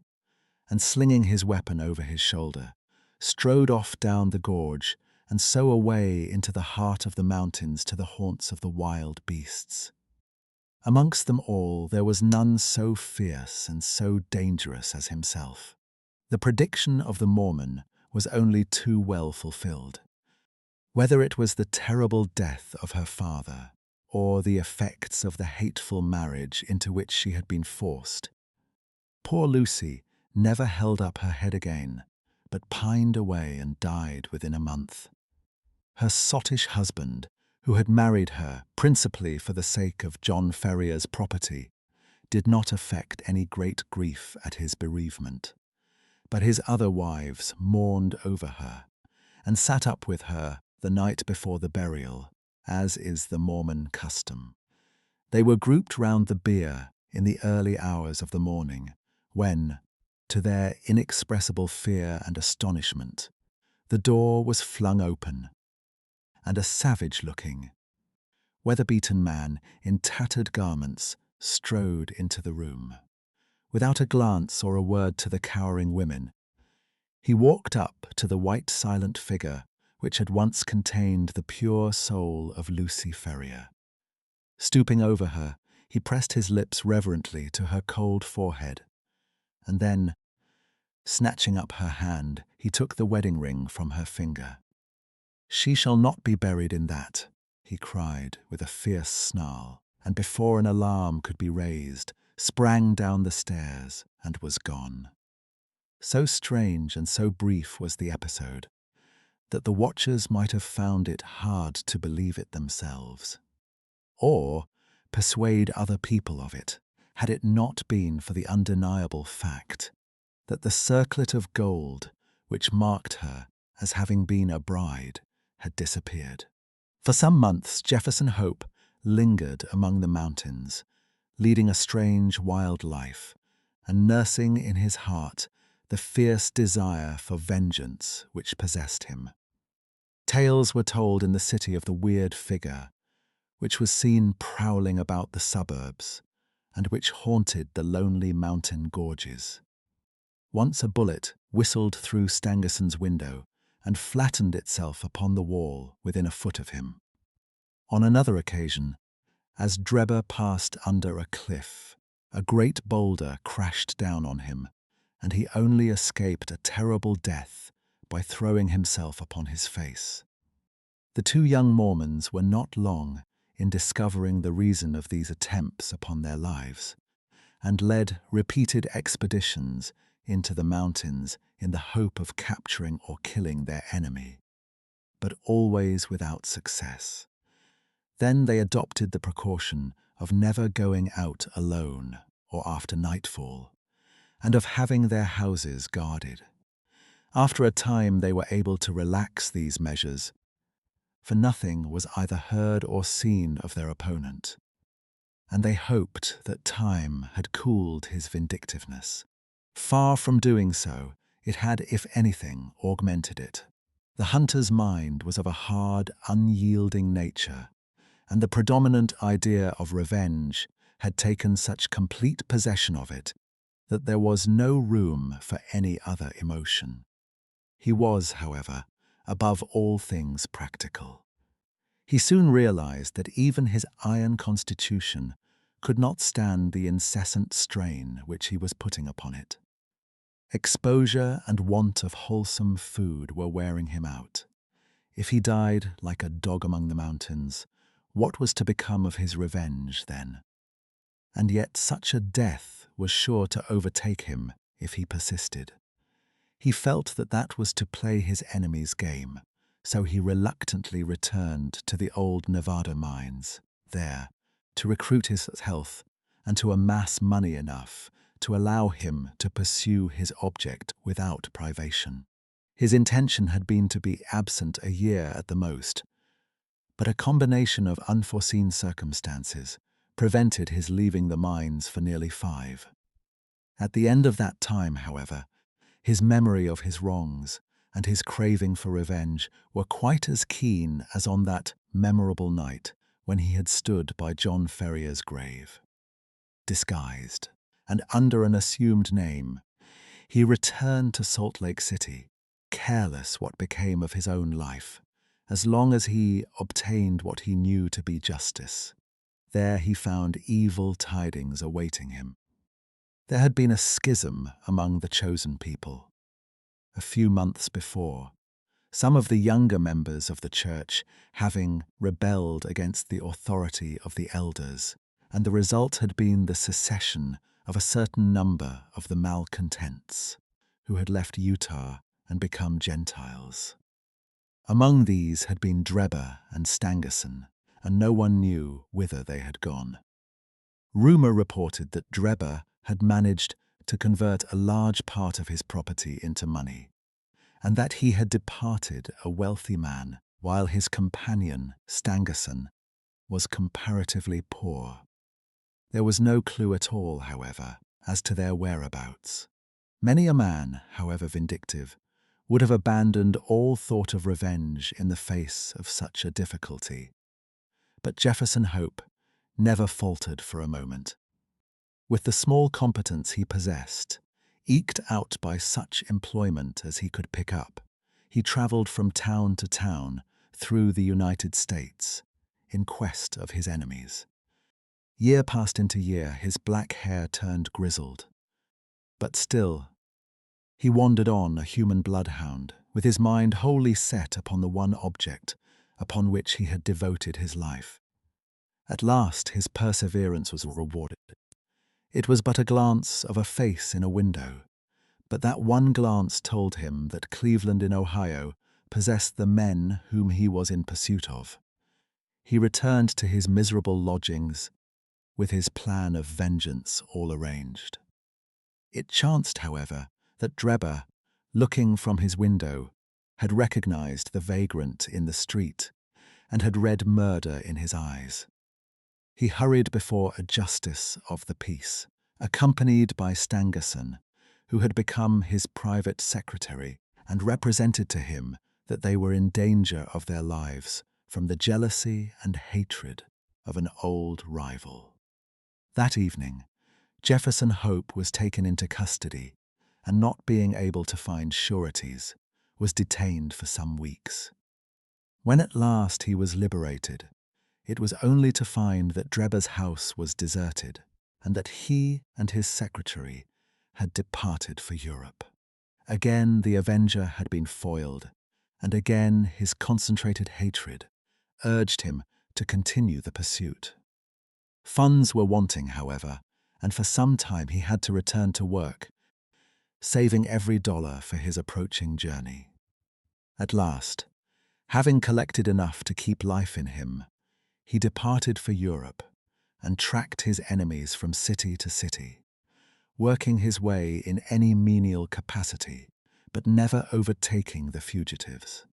and slinging his weapon over his shoulder, strode off down the gorge and so away into the heart of the mountains to the haunts of the wild beasts. Amongst them all there was none so fierce and so dangerous as himself. The prediction of the Mormon was only too well fulfilled. Whether it was the terrible death of her father, or the effects of the hateful marriage into which she had been forced, poor Lucy never held up her head again, but pined away and died within a month. Her sottish husband, who had married her principally for the sake of John Ferrier's property, did not affect any great grief at his bereavement. But his other wives mourned over her, and sat up with her the night before the burial, as is the Mormon custom. They were grouped round the bier in the early hours of the morning, when, to their inexpressible fear and astonishment, the door was flung open, and a savage-looking, weather-beaten man in tattered garments strode into the room. Without a glance or a word to the cowering women, he walked up to the white silent figure which had once contained the pure soul of Lucy Ferrier. Stooping over her, he pressed his lips reverently to her cold forehead, and then, snatching up her hand, he took the wedding ring from her finger. "She shall not be buried in that," he cried with a fierce snarl, and before an alarm could be raised, sprang down the stairs and was gone. So strange and so brief was the episode that the watchers might have found it hard to believe it themselves, or persuade other people of it, had it not been for the undeniable fact that the circlet of gold which marked her as having been a bride had disappeared. For some months Jefferson Hope lingered among the mountains, leading a strange wild life, and nursing in his heart the fierce desire for vengeance which possessed him. Tales were told in the city of the weird figure, which was seen prowling about the suburbs, and which haunted the lonely mountain gorges. Once a bullet whistled through Stangerson's window and flattened itself upon the wall within a foot of him. On another occasion, as Drebber passed under a cliff, a great boulder crashed down on him, and he only escaped a terrible death by throwing himself upon his face. The two young Mormons were not long in discovering the reason of these attempts upon their lives, and led repeated expeditions into the mountains in the hope of capturing or killing their enemy, but always without success. Then they adopted the precaution of never going out alone or after nightfall, and of having their houses guarded. After a time they were able to relax these measures, for nothing was either heard or seen of their opponent, and they hoped that time had cooled his vindictiveness. Far from doing so, it had, if anything, augmented it. The hunter's mind was of a hard, unyielding nature, and the predominant idea of revenge had taken such complete possession of it that there was no room for any other emotion. He was, however, above all things practical. He soon realized that even his iron constitution could not stand the incessant strain which he was putting upon it. Exposure and want of wholesome food were wearing him out. If he died like a dog among the mountains, what was to become of his revenge then? And yet such a death was sure to overtake him if he persisted. He felt that that was to play his enemy's game, so he reluctantly returned to the old Nevada mines, there, to recruit his health and to amass money enough to allow him to pursue his object without privation. His intention had been to be absent a year at the most, but a combination of unforeseen circumstances prevented his leaving the mines for nearly 5. At the end of that time, however, his memory of his wrongs and his craving for revenge were quite as keen as on that memorable night when he had stood by John Ferrier's grave. Disguised and under an assumed name, he returned to Salt Lake City, careless what became of his own life, as long as he obtained what he knew to be justice. There he found evil tidings awaiting him. There had been a schism among the chosen people. A few months before, some of the younger members of the church having rebelled against the authority of the elders, and the result had been the secession of a certain number of the malcontents who had left Utah and become Gentiles. Among these had been Drebber and Stangerson, and no one knew whither they had gone. Rumor reported that Drebber had managed to convert a large part of his property into money, and that he had departed a wealthy man, while his companion, Stangerson, was comparatively poor. There was no clue at all, however, as to their whereabouts. Many a man, however vindictive, would have abandoned all thought of revenge in the face of such a difficulty. But Jefferson Hope never faltered for a moment. With the small competence he possessed, eked out by such employment as he could pick up, he traveled from town to town through the United States in quest of his enemies. Year passed into year, his black hair turned grizzled. But still, he wandered on, a human bloodhound, with his mind wholly set upon the one object upon which he had devoted his life. At last his perseverance was rewarded. It was but a glance of a face in a window, but that one glance told him that Cleveland in Ohio possessed the men whom he was in pursuit of. He returned to his miserable lodgings with his plan of vengeance all arranged. It chanced, however, that Drebber, looking from his window, had recognized the vagrant in the street and had read murder in his eyes. He hurried before a justice of the peace, accompanied by Stangerson, who had become his private secretary, and represented to him that they were in danger of their lives from the jealousy and hatred of an old rival. That evening, Jefferson Hope was taken into custody and, not being able to find sureties, was detained for some weeks. When at last he was liberated, it was only to find that Drebber's house was deserted and that he and his secretary had departed for Europe. Again the avenger had been foiled, and again his concentrated hatred urged him to continue the pursuit. Funds were wanting, however, and for some time he had to return to work, saving every dollar for his approaching journey. At last, having collected enough to keep life in him, he departed for Europe and tracked his enemies from city to city, working his way in any menial capacity, but never overtaking the fugitives.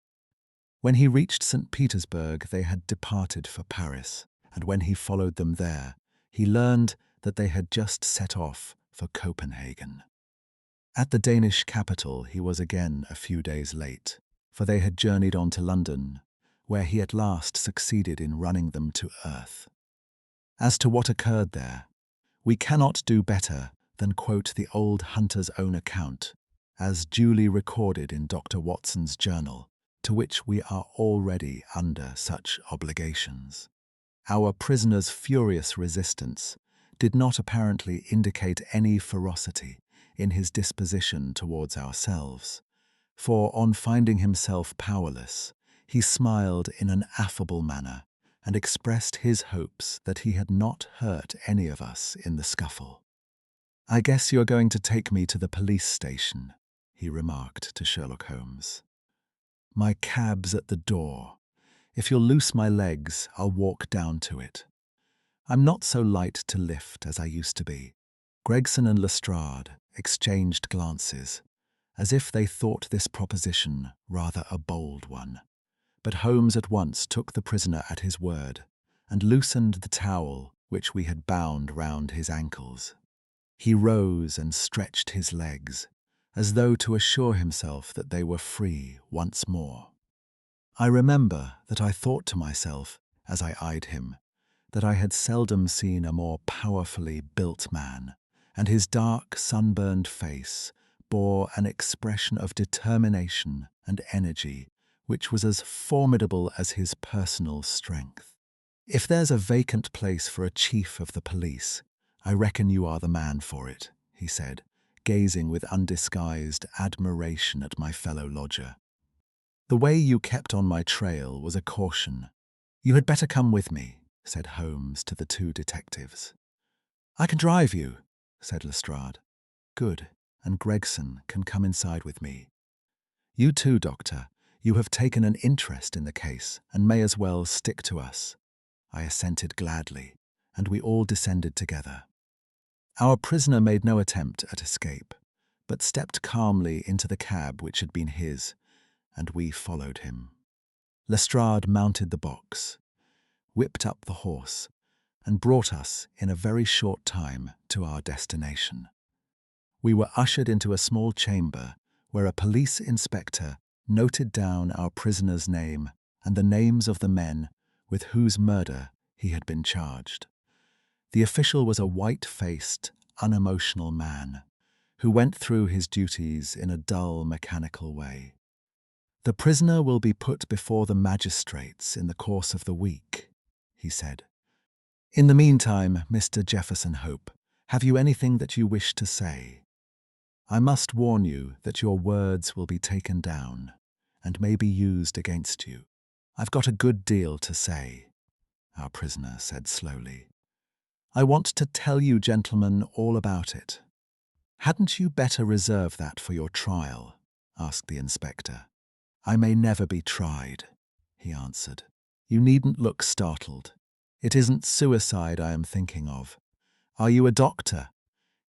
When he reached St. Petersburg, they had departed for Paris, and when he followed them there, he learned that they had just set off for Copenhagen. At the Danish capital, he was again a few days late, for they had journeyed on to London, where he at last succeeded in running them to earth. As to what occurred there, we cannot do better than quote the old hunter's own account, as duly recorded in Dr. Watson's journal, to which we are already under such obligations. Our prisoner's furious resistance did not apparently indicate any ferocity in his disposition towards ourselves, for on finding himself powerless, he smiled in an affable manner and expressed his hopes that he had not hurt any of us in the scuffle. "I guess you're going to take me to the police station," he remarked to Sherlock Holmes. "My cab's at the door. If you'll loose my legs, I'll walk down to it. I'm not so light to lift as I used to be." Gregson and Lestrade exchanged glances, as if they thought this proposition rather a bold one. But Holmes at once took the prisoner at his word and loosened the towel which we had bound round his ankles. He rose and stretched his legs, as though to assure himself that they were free once more. I remember that I thought to myself, as I eyed him, that I had seldom seen a more powerfully built man, and his dark, sunburned face bore an expression of determination and energy which was as formidable as his personal strength. "If there's a vacant place for a chief of the police, I reckon you are the man for it," he said, gazing with undisguised admiration at my fellow lodger. "The way you kept on my trail was a caution. You had better come with me," said Holmes to the two detectives. "I can drive you," said Lestrade. "Good, and Gregson can come inside with me. You too, Doctor. You have taken an interest in the case and may as well stick to us." I assented gladly, and we all descended together. Our prisoner made no attempt at escape, but stepped calmly into the cab which had been his, and we followed him. Lestrade mounted the box, whipped up the horse, and brought us in a very short time to our destination. We were ushered into a small chamber where a police inspector noted down our prisoner's name and the names of the men with whose murder he had been charged. The official was a white-faced, unemotional man who went through his duties in a dull, mechanical way. "The prisoner will be put before the magistrates in the course of the week," he said. "In the meantime, Mr. Jefferson Hope, have you anything that you wish to say? I must warn you that your words will be taken down and may be used against you." "I've got a good deal to say," our prisoner said slowly. "I want to tell you gentlemen all about it." "Hadn't you better reserve that for your trial?" asked the inspector. "I may never be tried," he answered. "You needn't look startled. It isn't suicide I am thinking of. Are you a doctor?"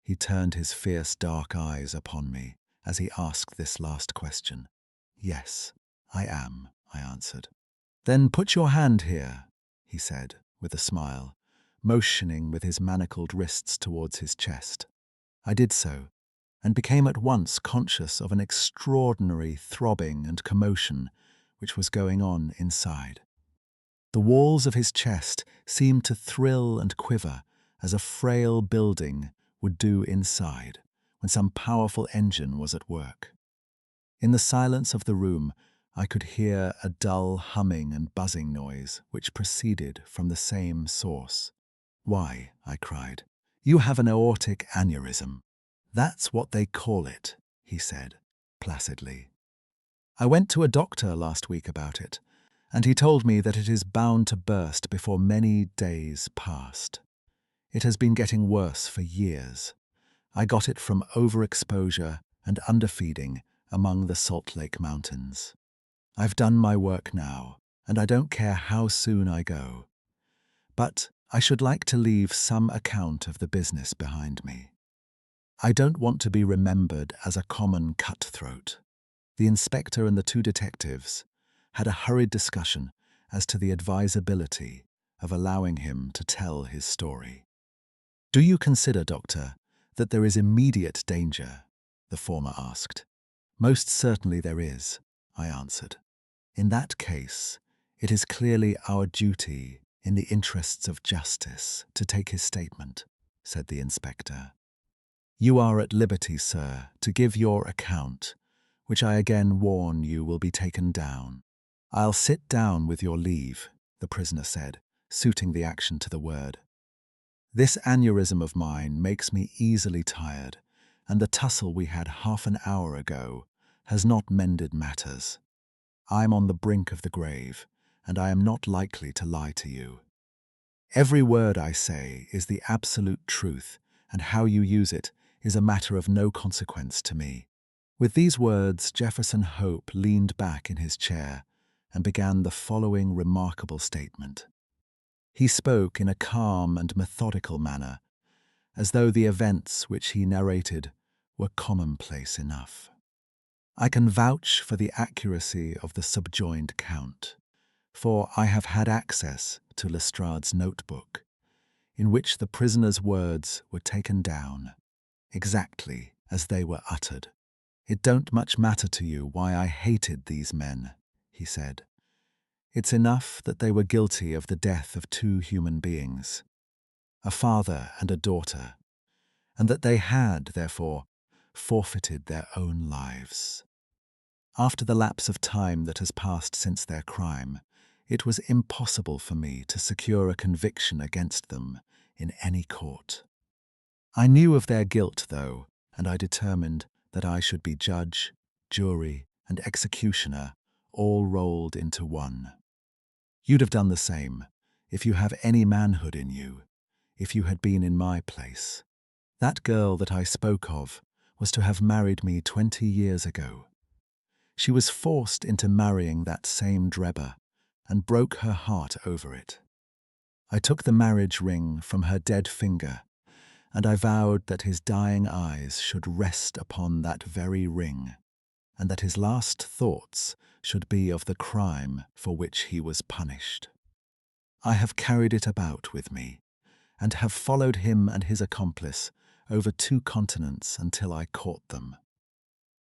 He turned his fierce dark eyes upon me as he asked this last question. "Yes, I am," I answered. "Then put your hand here," he said with a smile, motioning with his manacled wrists towards his chest. I did so, and became at once conscious of an extraordinary throbbing and commotion which was going on inside. The walls of his chest seemed to thrill and quiver as a frail building would do inside when some powerful engine was at work. In the silence of the room, I could hear a dull humming and buzzing noise which proceeded from the same source. "Why," I cried, "you have an aortic aneurysm." "That's what they call it," he said, placidly. "I went to a doctor last week about it, and he told me that it is bound to burst before many days passed. It has been getting worse for years. I got it from overexposure and underfeeding among the Salt Lake Mountains. I've done my work now, and I don't care how soon I go. But I should like to leave some account of the business behind me. I don't want to be remembered as a common cutthroat." The inspector and the two detectives had a hurried discussion as to the advisability of allowing him to tell his story. "Do you consider, Doctor, that there is immediate danger?" the former asked. "Most certainly there is," I answered. "In that case, it is clearly our duty, in the interests of justice, to take his statement," said the inspector. You are at liberty, sir, to give your account, which I again warn you will be taken down. I'll sit down with your leave, the prisoner said, suiting the action to the word. This aneurysm of mine makes me easily tired, and the tussle we had half an hour ago has not mended matters. I'm on the brink of the grave, and I am not likely to lie to you. Every word I say is the absolute truth, and how you use it is a matter of no consequence to me. With these words, Jefferson Hope leaned back in his chair and began the following remarkable statement. He spoke in a calm and methodical manner, as though the events which he narrated were commonplace enough. I can vouch for the accuracy of the subjoined count, for I have had access to Lestrade's notebook, in which the prisoner's words were taken down, exactly as they were uttered. "It don't much matter to you why I hated these men," he said. "It's enough that they were guilty of the death of two human beings, a father and a daughter, and that they had, therefore, forfeited their own lives. After the lapse of time that has passed since their crime, it was impossible for me to secure a conviction against them in any court. I knew of their guilt, though, and I determined that I should be judge, jury, and executioner, all rolled into one. You'd have done the same, if you have any manhood in you, if you had been in my place. That girl that I spoke of was to have married me 20 years ago. She was forced into marrying that same Drebber, and broke her heart over it. I took the marriage ring from her dead finger, and I vowed that his dying eyes should rest upon that very ring, and that his last thoughts should be of the crime for which he was punished. I have carried it about with me, and have followed him and his accomplice over 2 continents until I caught them.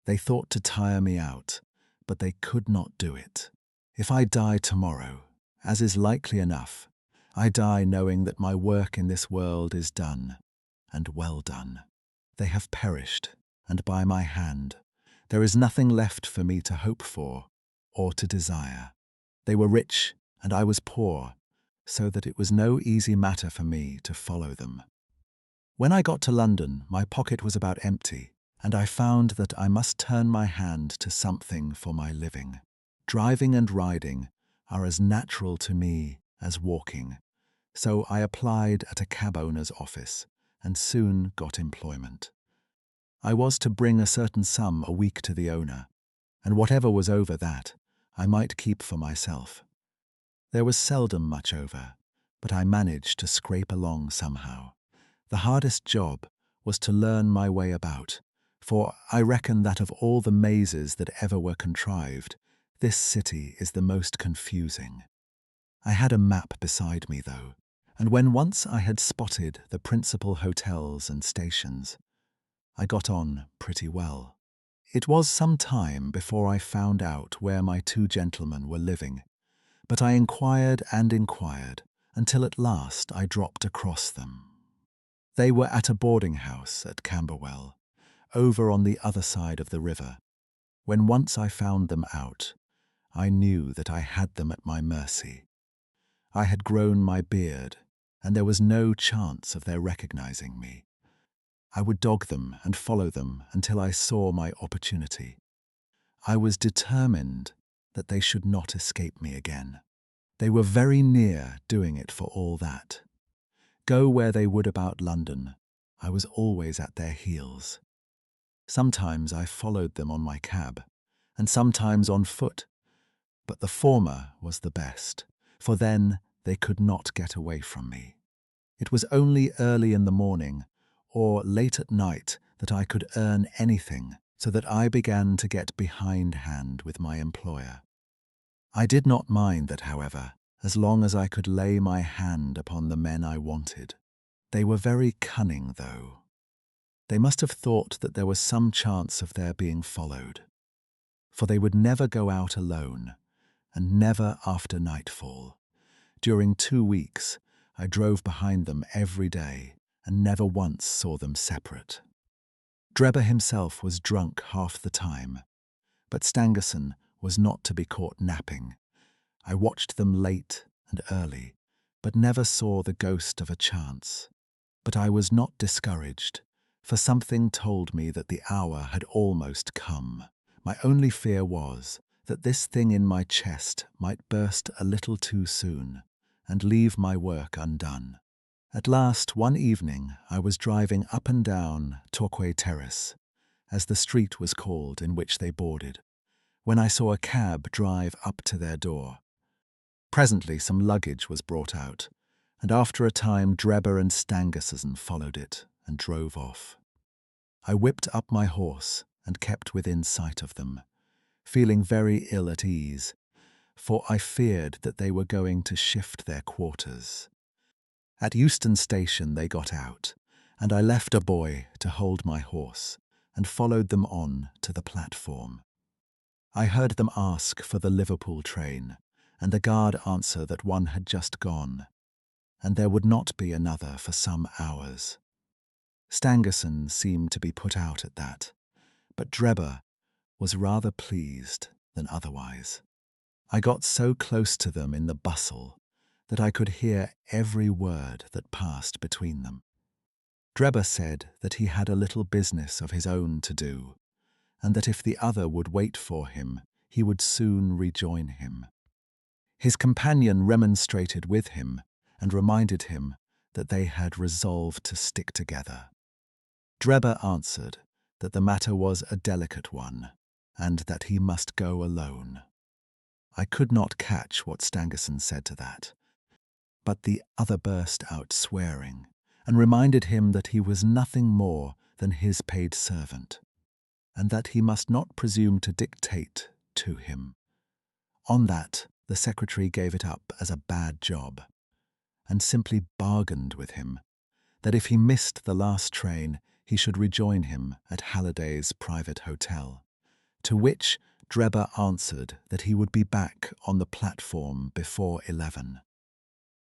They thought to tire me out, but they could not do it. If I die tomorrow, as is likely enough, I die knowing that my work in this world is done, and well done. They have perished, and by my hand. There is nothing left for me to hope for or to desire. They were rich, and I was poor, so that it was no easy matter for me to follow them. When I got to London, my pocket was about empty, and I found that I must turn my hand to something for my living. Driving and riding are as natural to me as walking, so I applied at a cab owner's office and soon got employment. I was to bring a certain sum a week to the owner, and whatever was over that, I might keep for myself. There was seldom much over, but I managed to scrape along somehow. The hardest job was to learn my way about, for I reckon that of all the mazes that ever were contrived, this city is the most confusing. I had a map beside me, though, and when once I had spotted the principal hotels and stations, I got on pretty well. It was some time before I found out where my 2 gentlemen were living, but I inquired and inquired until at last I dropped across them. They were at a boarding house at Camberwell, over on the other side of the river. When once I found them out, I knew that I had them at my mercy. I had grown my beard, and there was no chance of their recognizing me. I would dog them and follow them until I saw my opportunity. I was determined that they should not escape me again. They were very near doing it for all that. Go where they would about London, I was always at their heels. Sometimes I followed them on my cab, and sometimes on foot, but the former was the best, for then they could not get away from me. It was only early in the morning or late at night that I could earn anything, so that I began to get behindhand with my employer. I did not mind that, however, as long as I could lay my hand upon the men I wanted. They were very cunning, though. They must have thought that there was some chance of their being followed, for they would never go out alone, and never after nightfall. During 2 weeks, I drove behind them every day, and never once saw them separate. Drebber himself was drunk half the time, but Stangerson was not to be caught napping. I watched them late and early, but never saw the ghost of a chance. But I was not discouraged, for something told me that the hour had almost come. My only fear was that this thing in my chest might burst a little too soon and leave my work undone. At last, one evening, I was driving up and down Torquay Terrace, as the street was called in which they boarded, when I saw a cab drive up to their door. Presently some luggage was brought out, and after a time Drebber and Stangerson followed it and drove off. I whipped up my horse and kept within sight of them, feeling very ill at ease, for I feared that they were going to shift their quarters. At Euston Station they got out, and I left a boy to hold my horse and followed them on to the platform. I heard them ask for the Liverpool train, and the guard answer that one had just gone, and there would not be another for some hours. Stangerson seemed to be put out at that, but Drebber was rather pleased than otherwise. I got so close to them in the bustle that I could hear every word that passed between them. Drebber said that he had a little business of his own to do, and that if the other would wait for him, he would soon rejoin him. His companion remonstrated with him and reminded him that they had resolved to stick together. Drebber answered that the matter was a delicate one, and that he must go alone. I could not catch what Stangerson said to that, but the other burst out swearing, and reminded him that he was nothing more than his paid servant, and that he must not presume to dictate to him. On that, the secretary gave it up as a bad job, and simply bargained with him that if he missed the last train, he should rejoin him at Halliday's private hotel, to which Drebber answered that he would be back on the platform before 11,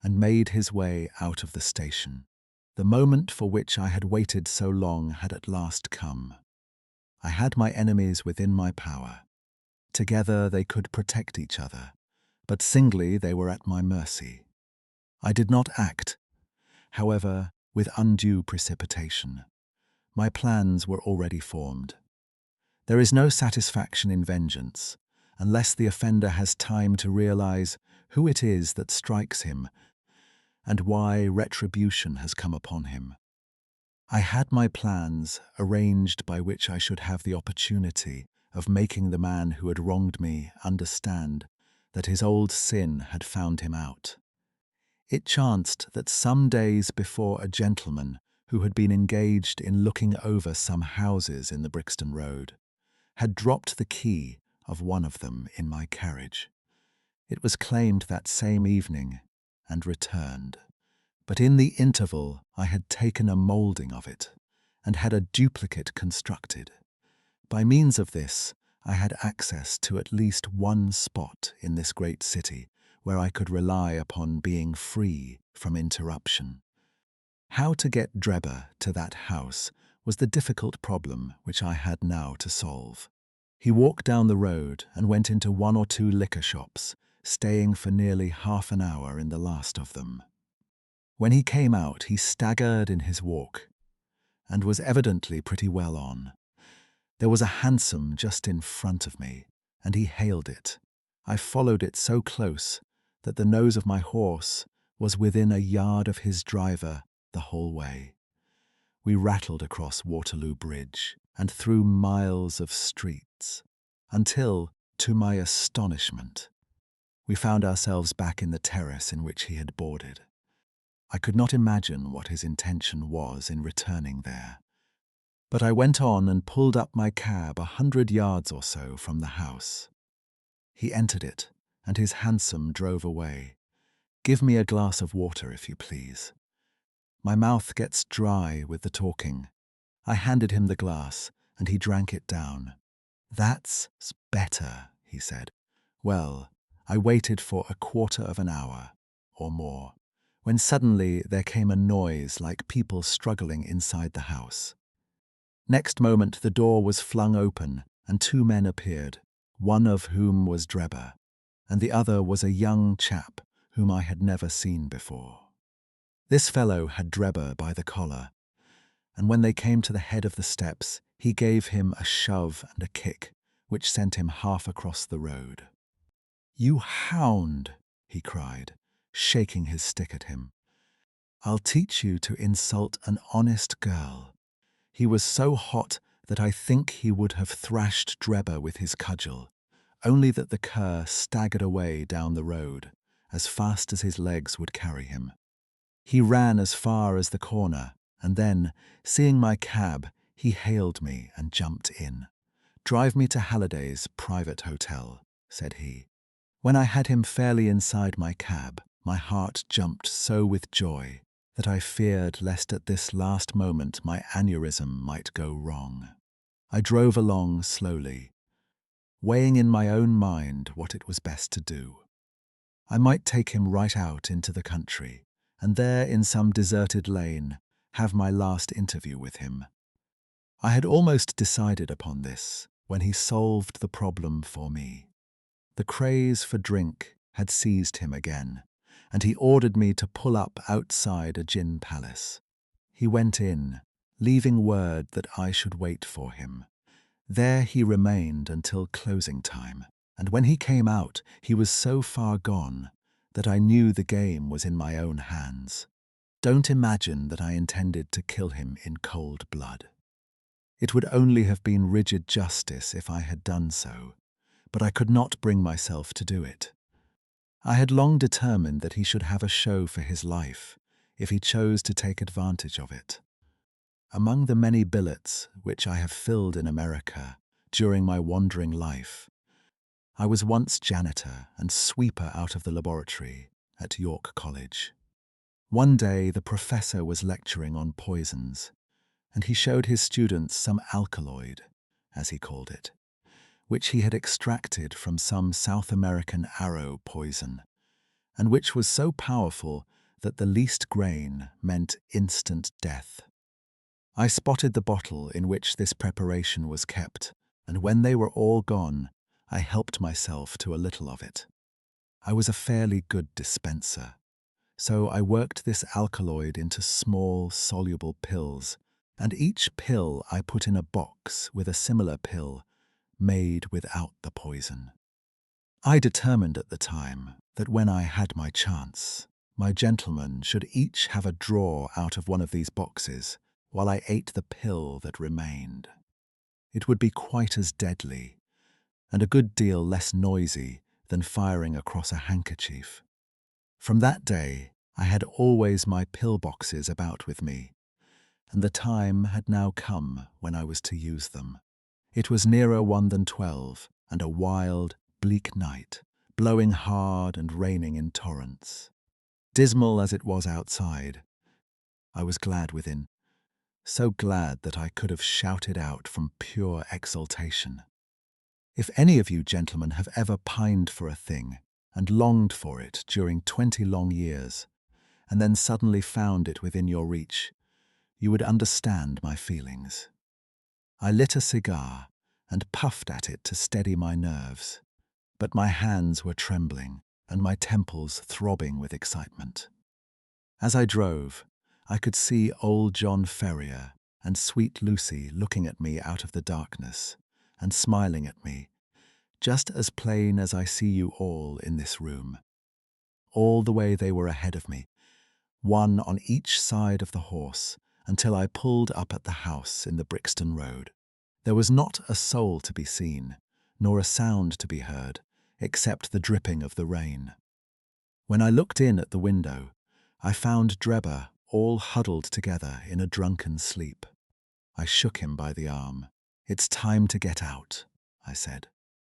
and made his way out of the station. The moment for which I had waited so long had at last come. I had my enemies within my power. Together they could protect each other, but singly they were at my mercy. I did not act, however, with undue precipitation. My plans were already formed. There is no satisfaction in vengeance, unless the offender has time to realize who it is that strikes him and why retribution has come upon him. I had my plans arranged by which I should have the opportunity of making the man who had wronged me understand that his old sin had found him out. It chanced that some days before a gentleman who had been engaged in looking over some houses in the Brixton road had dropped the key of one of them in my carriage. It was claimed that same evening and returned, but in the interval I had taken a moulding of it and had a duplicate constructed. By means of this, I had access to at least one spot in this great city where I could rely upon being free from interruption. How to get Drebber to that house was the difficult problem which I had now to solve. He walked down the road and went into one or two liquor shops, staying for nearly half an hour in the last of them. When he came out, he staggered in his walk and was evidently pretty well on. There was a hansom just in front of me, and he hailed it. I followed it so close that the nose of my horse was within a yard of his driver the whole way. We rattled across Waterloo Bridge and through miles of streets, until, to my astonishment, we found ourselves back in the terrace in which he had boarded. I could not imagine what his intention was in returning there, but I went on and pulled up my cab 100 yards or so from the house. He entered it, and his hansom drove away. "Give me a glass of water, if you please. My mouth gets dry with the talking." I handed him the glass, and he drank it down. "That's better," he said. Well, I waited for a quarter of an hour, or more, when suddenly there came a noise like people struggling inside the house. Next moment the door was flung open and two men appeared, one of whom was Drebber, and the other was a young chap whom I had never seen before. This fellow had Drebber by the collar, and when they came to the head of the steps, he gave him a shove and a kick, which sent him half across the road. "You hound!" he cried, shaking his stick at him. "I'll teach you to insult an honest girl." He was so hot that I think he would have thrashed Drebber with his cudgel, only that the cur staggered away down the road, as fast as his legs would carry him. He ran as far as the corner, and then, seeing my cab, he hailed me and jumped in. "Drive me to Halliday's private hotel," said he. When I had him fairly inside my cab, my heart jumped so with joy that I feared lest at this last moment my aneurysm might go wrong. I drove along slowly, weighing in my own mind what it was best to do. I might take him right out into the country, and there in some deserted lane have my last interview with him. I had almost decided upon this when he solved the problem for me. The craze for drink had seized him again, and he ordered me to pull up outside a gin palace. He went in, leaving word that I should wait for him. There he remained until closing time, and when he came out, he was so far gone that I knew the game was in my own hands. Don't imagine that I intended to kill him in cold blood. It would only have been rigid justice if I had done so, but I could not bring myself to do it. I had long determined that he should have a show for his life, if he chose to take advantage of it. Among the many billets which I have filled in America during my wandering life, I was once janitor and sweeper out of the laboratory at York College. One day the professor was lecturing on poisons, and he showed his students some alkaloid, as he called it, which he had extracted from some South American arrow poison, and which was so powerful that the least grain meant instant death. I spotted the bottle in which this preparation was kept, and when they were all gone, I helped myself to a little of it. I was a fairly good dispenser, so I worked this alkaloid into small, soluble pills, and each pill I put in a box with a similar pill made without the poison. I determined at the time that when I had my chance, my gentlemen should each have a draw out of one of these boxes while I ate the pill that remained. It would be quite as deadly, and a good deal less noisy than firing across a handkerchief. From that day, I had always my pill boxes about with me, and the time had now come when I was to use them. It was nearer 1 than 12, and a wild, bleak night, blowing hard and raining in torrents. Dismal as it was outside, I was glad within, so glad that I could have shouted out from pure exultation. If any of you gentlemen have ever pined for a thing and longed for it during 20 long years, and then suddenly found it within your reach, you would understand my feelings. I lit a cigar and puffed at it to steady my nerves, but my hands were trembling and my temples throbbing with excitement. As I drove, I could see old John Ferrier and sweet Lucy looking at me out of the darkness and smiling at me, just as plain as I see you all in this room. All the way they were ahead of me, one on each side of the horse, until I pulled up at the house in the Brixton road. There was not a soul to be seen, nor a sound to be heard, except the dripping of the rain. When I looked in at the window, I found Drebber all huddled together in a drunken sleep. I shook him by the arm. "It's time to get out," I said.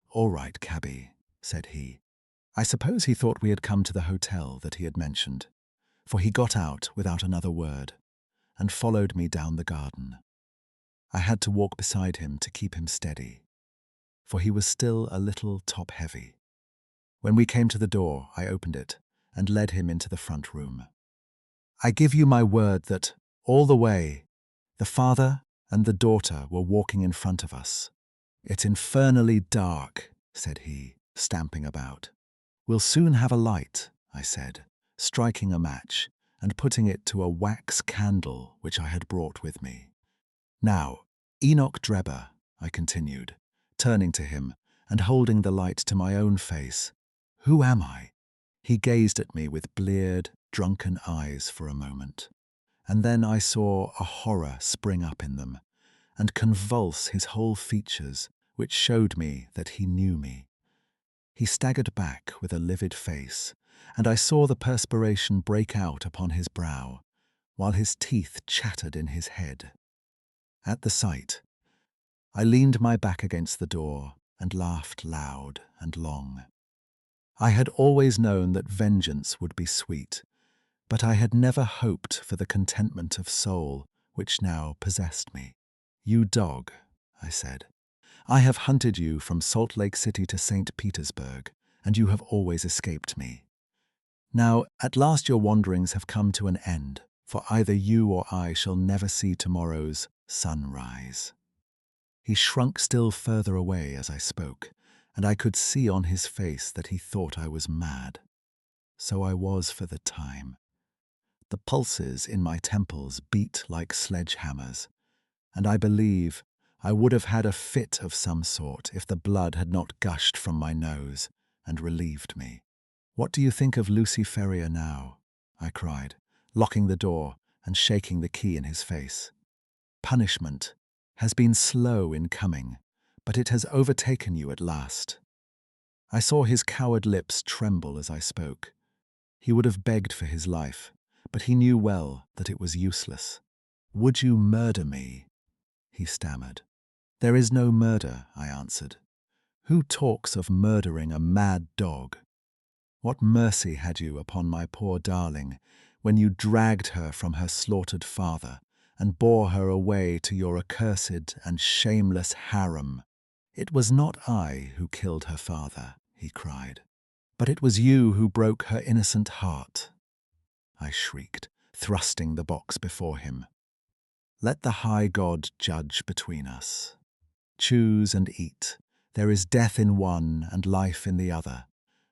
"All right, cabby," said he. I suppose he thought we had come to the hotel that he had mentioned, for he got out without another word and followed me down the garden. I had to walk beside him to keep him steady, for he was still a little top-heavy. When we came to the door, I opened it and led him into the front room. "I give you my word that, all the way, the father and the daughter were walking in front of us. "It's infernally dark," said he, stamping about. "We'll soon have a light," I said, striking a match and putting it to a wax candle which I had brought with me. "Now, Enoch Drebber," I continued, turning to him and holding the light to my own face, "who am I?" He gazed at me with bleared, drunken eyes for a moment, and then I saw a horror spring up in them and convulse his whole features, which showed me that he knew me. He staggered back with a livid face, and I saw the perspiration break out upon his brow, while his teeth chattered in his head. At the sight, I leaned my back against the door and laughed loud and long. I had always known that vengeance would be sweet, but I had never hoped for the contentment of soul which now possessed me. "You dog," I said, "I have hunted you from Salt Lake City to St. Petersburg, and you have always escaped me. Now, at last your wanderings have come to an end, for either you or I shall never see tomorrow's sunrise." He shrunk still further away as I spoke, and I could see on his face that he thought I was mad. So I was for the time. The pulses in my temples beat like sledgehammers, and I believe I would have had a fit of some sort if the blood had not gushed from my nose and relieved me. "What do you think of Lucy Ferrier now?" I cried, locking the door and shaking the key in his face. "Punishment has been slow in coming, but it has overtaken you at last." I saw his coward lips tremble as I spoke. He would have begged for his life, but he knew well that it was useless. "Would you murder me?" he stammered. "There is no murder," I answered. "Who talks of murdering a mad dog? What mercy had you upon my poor darling when you dragged her from her slaughtered father and bore her away to your accursed and shameless harem?" "It was not I who killed her father," he cried, "but it was you who broke her innocent heart," I shrieked, thrusting the box before him. "Let the high God judge between us. Choose and eat. There is death in one and life in the other.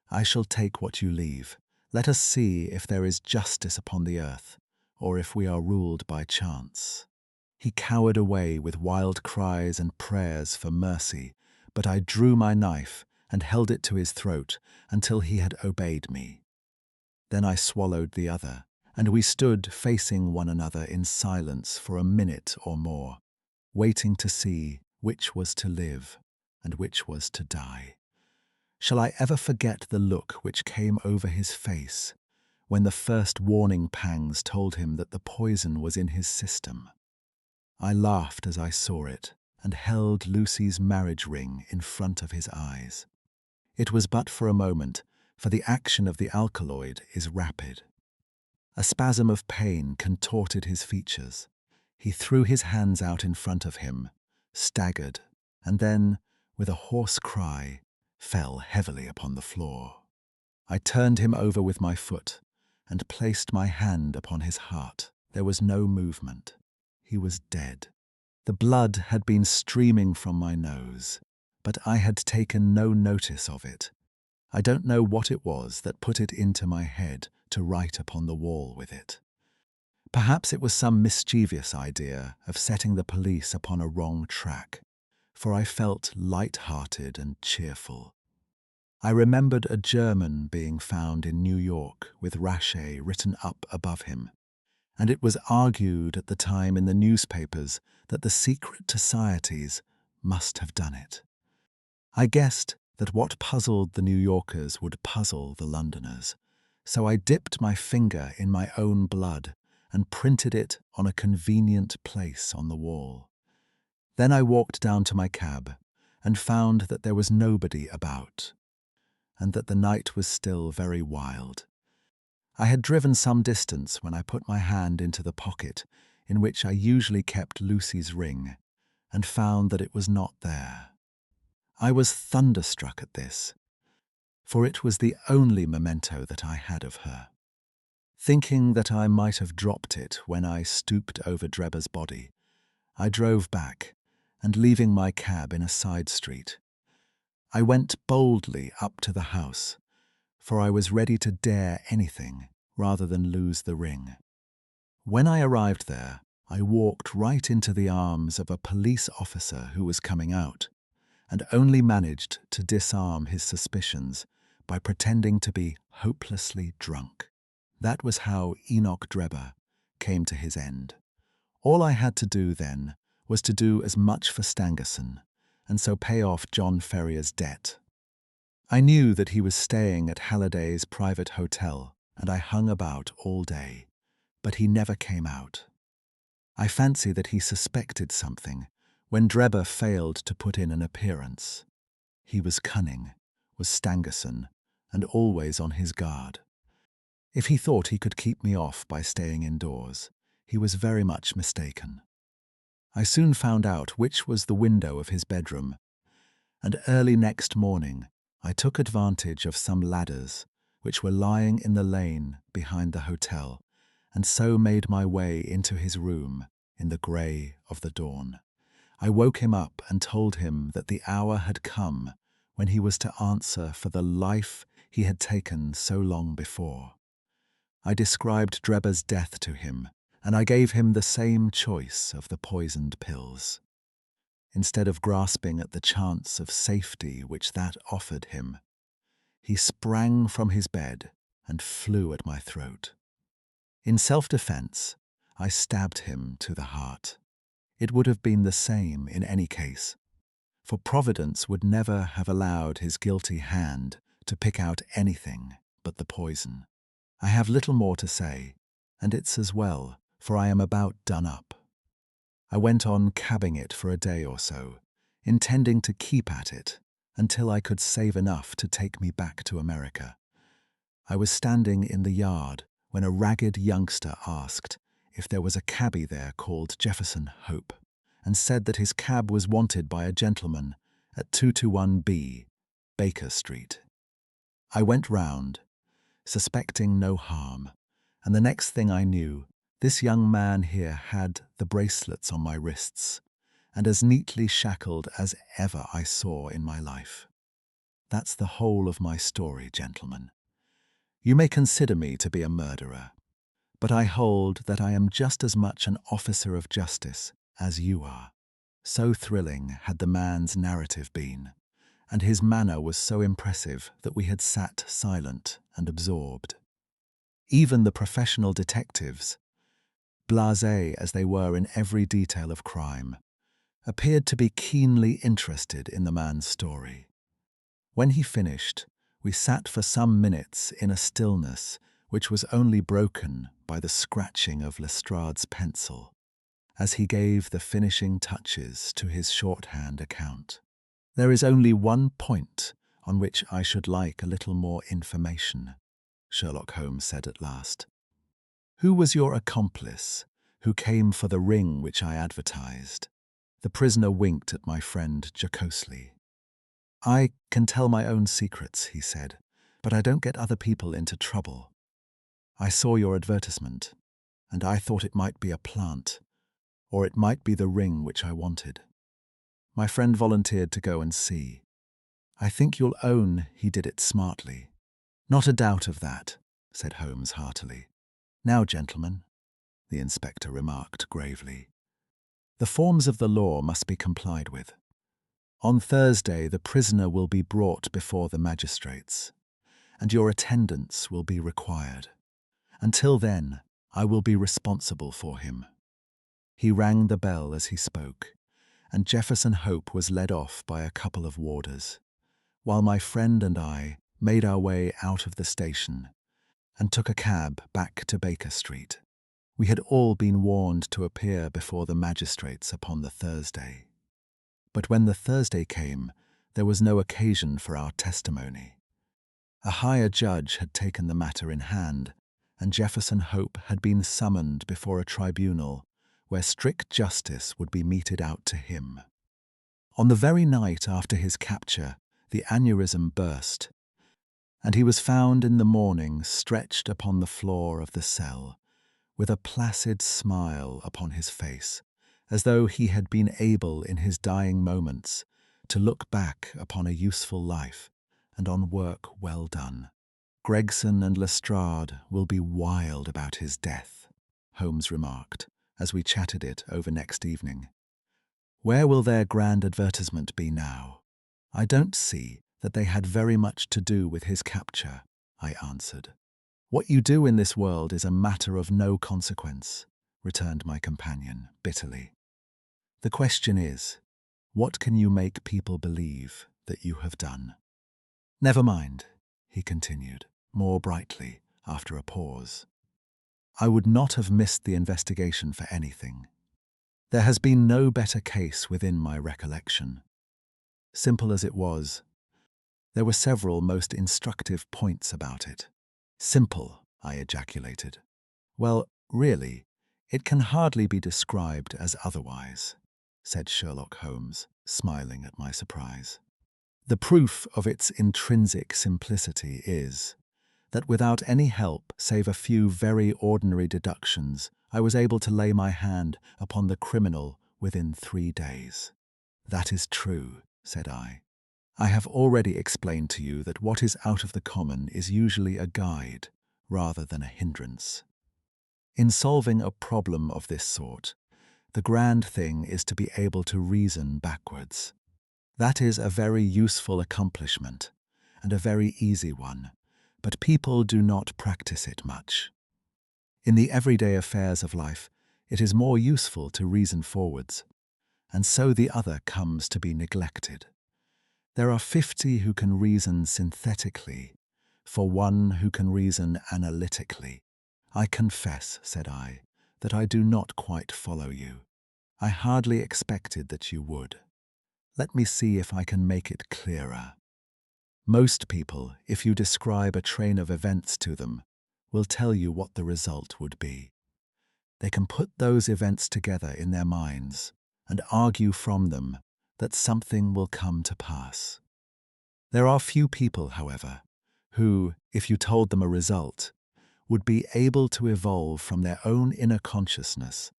I shall take what you leave. Let us see if there is justice upon the earth, or if we are ruled by chance." He cowered away with wild cries and prayers for mercy, but I drew my knife and held it to his throat until he had obeyed me. Then I swallowed the other, and we stood facing one another in silence for a minute or more, waiting to see which was to live and which was to die. Shall I ever forget the look which came over his face when the first warning pangs told him that the poison was in his system? I laughed as I saw it and held Lucy's marriage ring in front of his eyes. It was but for a moment, for the action of the alkaloid is rapid. A spasm of pain contorted his features. He threw his hands out in front of him, staggered, and then, with a hoarse cry, fell heavily upon the floor. I turned him over with my foot and placed my hand upon his heart. There was no movement. He was dead. The blood had been streaming from my nose, but I had taken no notice of it. I don't know what it was that put it into my head to write upon the wall with it. Perhaps it was some mischievous idea of setting the police upon a wrong track, for I felt light-hearted and cheerful. I remembered a German being found in New York with Rache written up above him, and it was argued at the time in the newspapers that the secret societies must have done it. I guessed that what puzzled the New Yorkers would puzzle the Londoners, so I dipped my finger in my own blood and printed it on a convenient place on the wall. Then I walked down to my cab and found that there was nobody about, and that the night was still very wild. I had driven some distance when I put my hand into the pocket in which I usually kept Lucy's ring, and found that it was not there. I was thunderstruck at this, for it was the only memento that I had of her. Thinking that I might have dropped it when I stooped over Drebber's body, I drove back, and leaving my cab in a side street, I went boldly up to the house, for I was ready to dare anything rather than lose the ring. When I arrived there, I walked right into the arms of a police officer who was coming out, and only managed to disarm his suspicions by pretending to be hopelessly drunk. That was how Enoch Drebber came to his end. All I had to do then was to do as much for Stangerson, and so pay off John Ferrier's debt. I knew that he was staying at Halliday's private hotel, and I hung about all day, but he never came out. I fancy that he suspected something when Drebber failed to put in an appearance. He was cunning, was Stangerson, and always on his guard. If he thought he could keep me off by staying indoors, he was very much mistaken. I soon found out which was the window of his bedroom, and early next morning I took advantage of some ladders which were lying in the lane behind the hotel, and so made my way into his room in the grey of the dawn. I woke him up and told him that the hour had come when he was to answer for the life he had taken so long before. I described Drebber's death to him, and I gave him the same choice of the poisoned pills. Instead of grasping at the chance of safety which that offered him, he sprang from his bed and flew at my throat. In self-defense, I stabbed him to the heart. It would have been the same in any case, for Providence would never have allowed his guilty hand to pick out anything but the poison. I have little more to say, and it's as well, for I am about done up. I went on cabbing it for a day or so, intending to keep at it until I could save enough to take me back to America. I was standing in the yard when a ragged youngster asked if there was a cabby there called Jefferson Hope, and said that his cab was wanted by a gentleman at 221B, Baker Street. I went round, suspecting no harm, and the next thing I knew, this young man here had the bracelets on my wrists, and as neatly shackled as ever I saw in my life. That's the whole of my story, gentlemen. You may consider me to be a murderer, but I hold that I am just as much an officer of justice as you are. So thrilling had the man's narrative been, and his manner was so impressive that we had sat silent and absorbed. Even the professional detectives, blasé as they were in every detail of crime, appeared to be keenly interested in the man's story. When he finished, we sat for some minutes in a stillness which was only broken by the scratching of Lestrade's pencil as he gave the finishing touches to his shorthand account. "There is only one point on which I should like a little more information," Sherlock Holmes said at last. "Who was your accomplice who came for the ring which I advertised?" The prisoner winked at my friend jocosely. "I can tell my own secrets," he said, "but I don't get other people into trouble. I saw your advertisement, and I thought it might be a plant, or it might be the ring which I wanted. My friend volunteered to go and see. I think you'll own he did it smartly." "Not a doubt of that," said Holmes heartily. "Now, gentlemen," the inspector remarked gravely, "the forms of the law must be complied with. On Thursday the prisoner will be brought before the magistrates, and your attendance will be required. Until then, I will be responsible for him." He rang the bell as he spoke, and Jefferson Hope was led off by a couple of warders, while my friend and I made our way out of the station and took a cab back to Baker Street. We had all been warned to appear before the magistrates upon the Thursday. But when the Thursday came, there was no occasion for our testimony. A higher judge had taken the matter in hand, and Jefferson Hope had been summoned before a tribunal where strict justice would be meted out to him. On the very night after his capture, the aneurysm burst, and he was found in the morning stretched upon the floor of the cell, with a placid smile upon his face as though he had been able in his dying moments to look back upon a useful life and on work well done. "Gregson and Lestrade will be wild about his death," Holmes remarked, as we chatted it over next evening. "Where will their grand advertisement be now?" "I don't see that they had very much to do with his capture," I answered. "What you do in this world is a matter of no consequence," returned my companion bitterly. "The question is, what can you make people believe that you have done?" "Never mind," he continued, more brightly, after a pause. "I would not have missed the investigation for anything. There has been no better case within my recollection. Simple as it was, there were several most instructive points about it." "Simple," I ejaculated. "Well, really, it can hardly be described as otherwise," said Sherlock Holmes, smiling at my surprise. "The proof of its intrinsic simplicity is that without any help save a few very ordinary deductions, I was able to lay my hand upon the criminal within 3 days." "That is true," said I. "I have already explained to you that what is out of the common is usually a guide rather than a hindrance. In solving a problem of this sort, the grand thing is to be able to reason backwards. That is a very useful accomplishment, and a very easy one, but people do not practice it much. In the everyday affairs of life, it is more useful to reason forwards, and so the other comes to be neglected. There are 50 who can reason synthetically, for one who can reason analytically." "I confess," said I, "that I do not quite follow you. I hardly expected that you would. Let me see if I can make it clearer. Most people, if you describe a train of events to them, will tell you what the result would be. They can put those events together in their minds and argue from them that something will come to pass. There are few people, however, who, if you told them a result, would be able to evolve from their own inner consciousness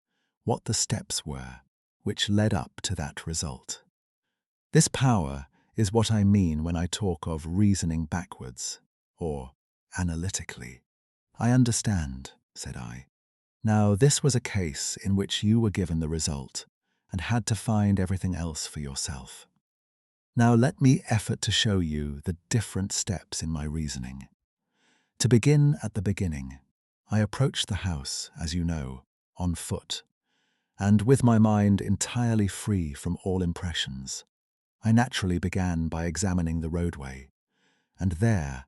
what the steps were which led up to that result. This power is what I mean when I talk of reasoning backwards, or analytically." "I understand," said I. "Now, this was a case in which you were given the result and had to find everything else for yourself. Now let me effort to show you the different steps in my reasoning. To begin at the beginning, I approached the house, as you know, on foot, and with my mind entirely free from all impressions. I naturally began by examining the roadway, and there,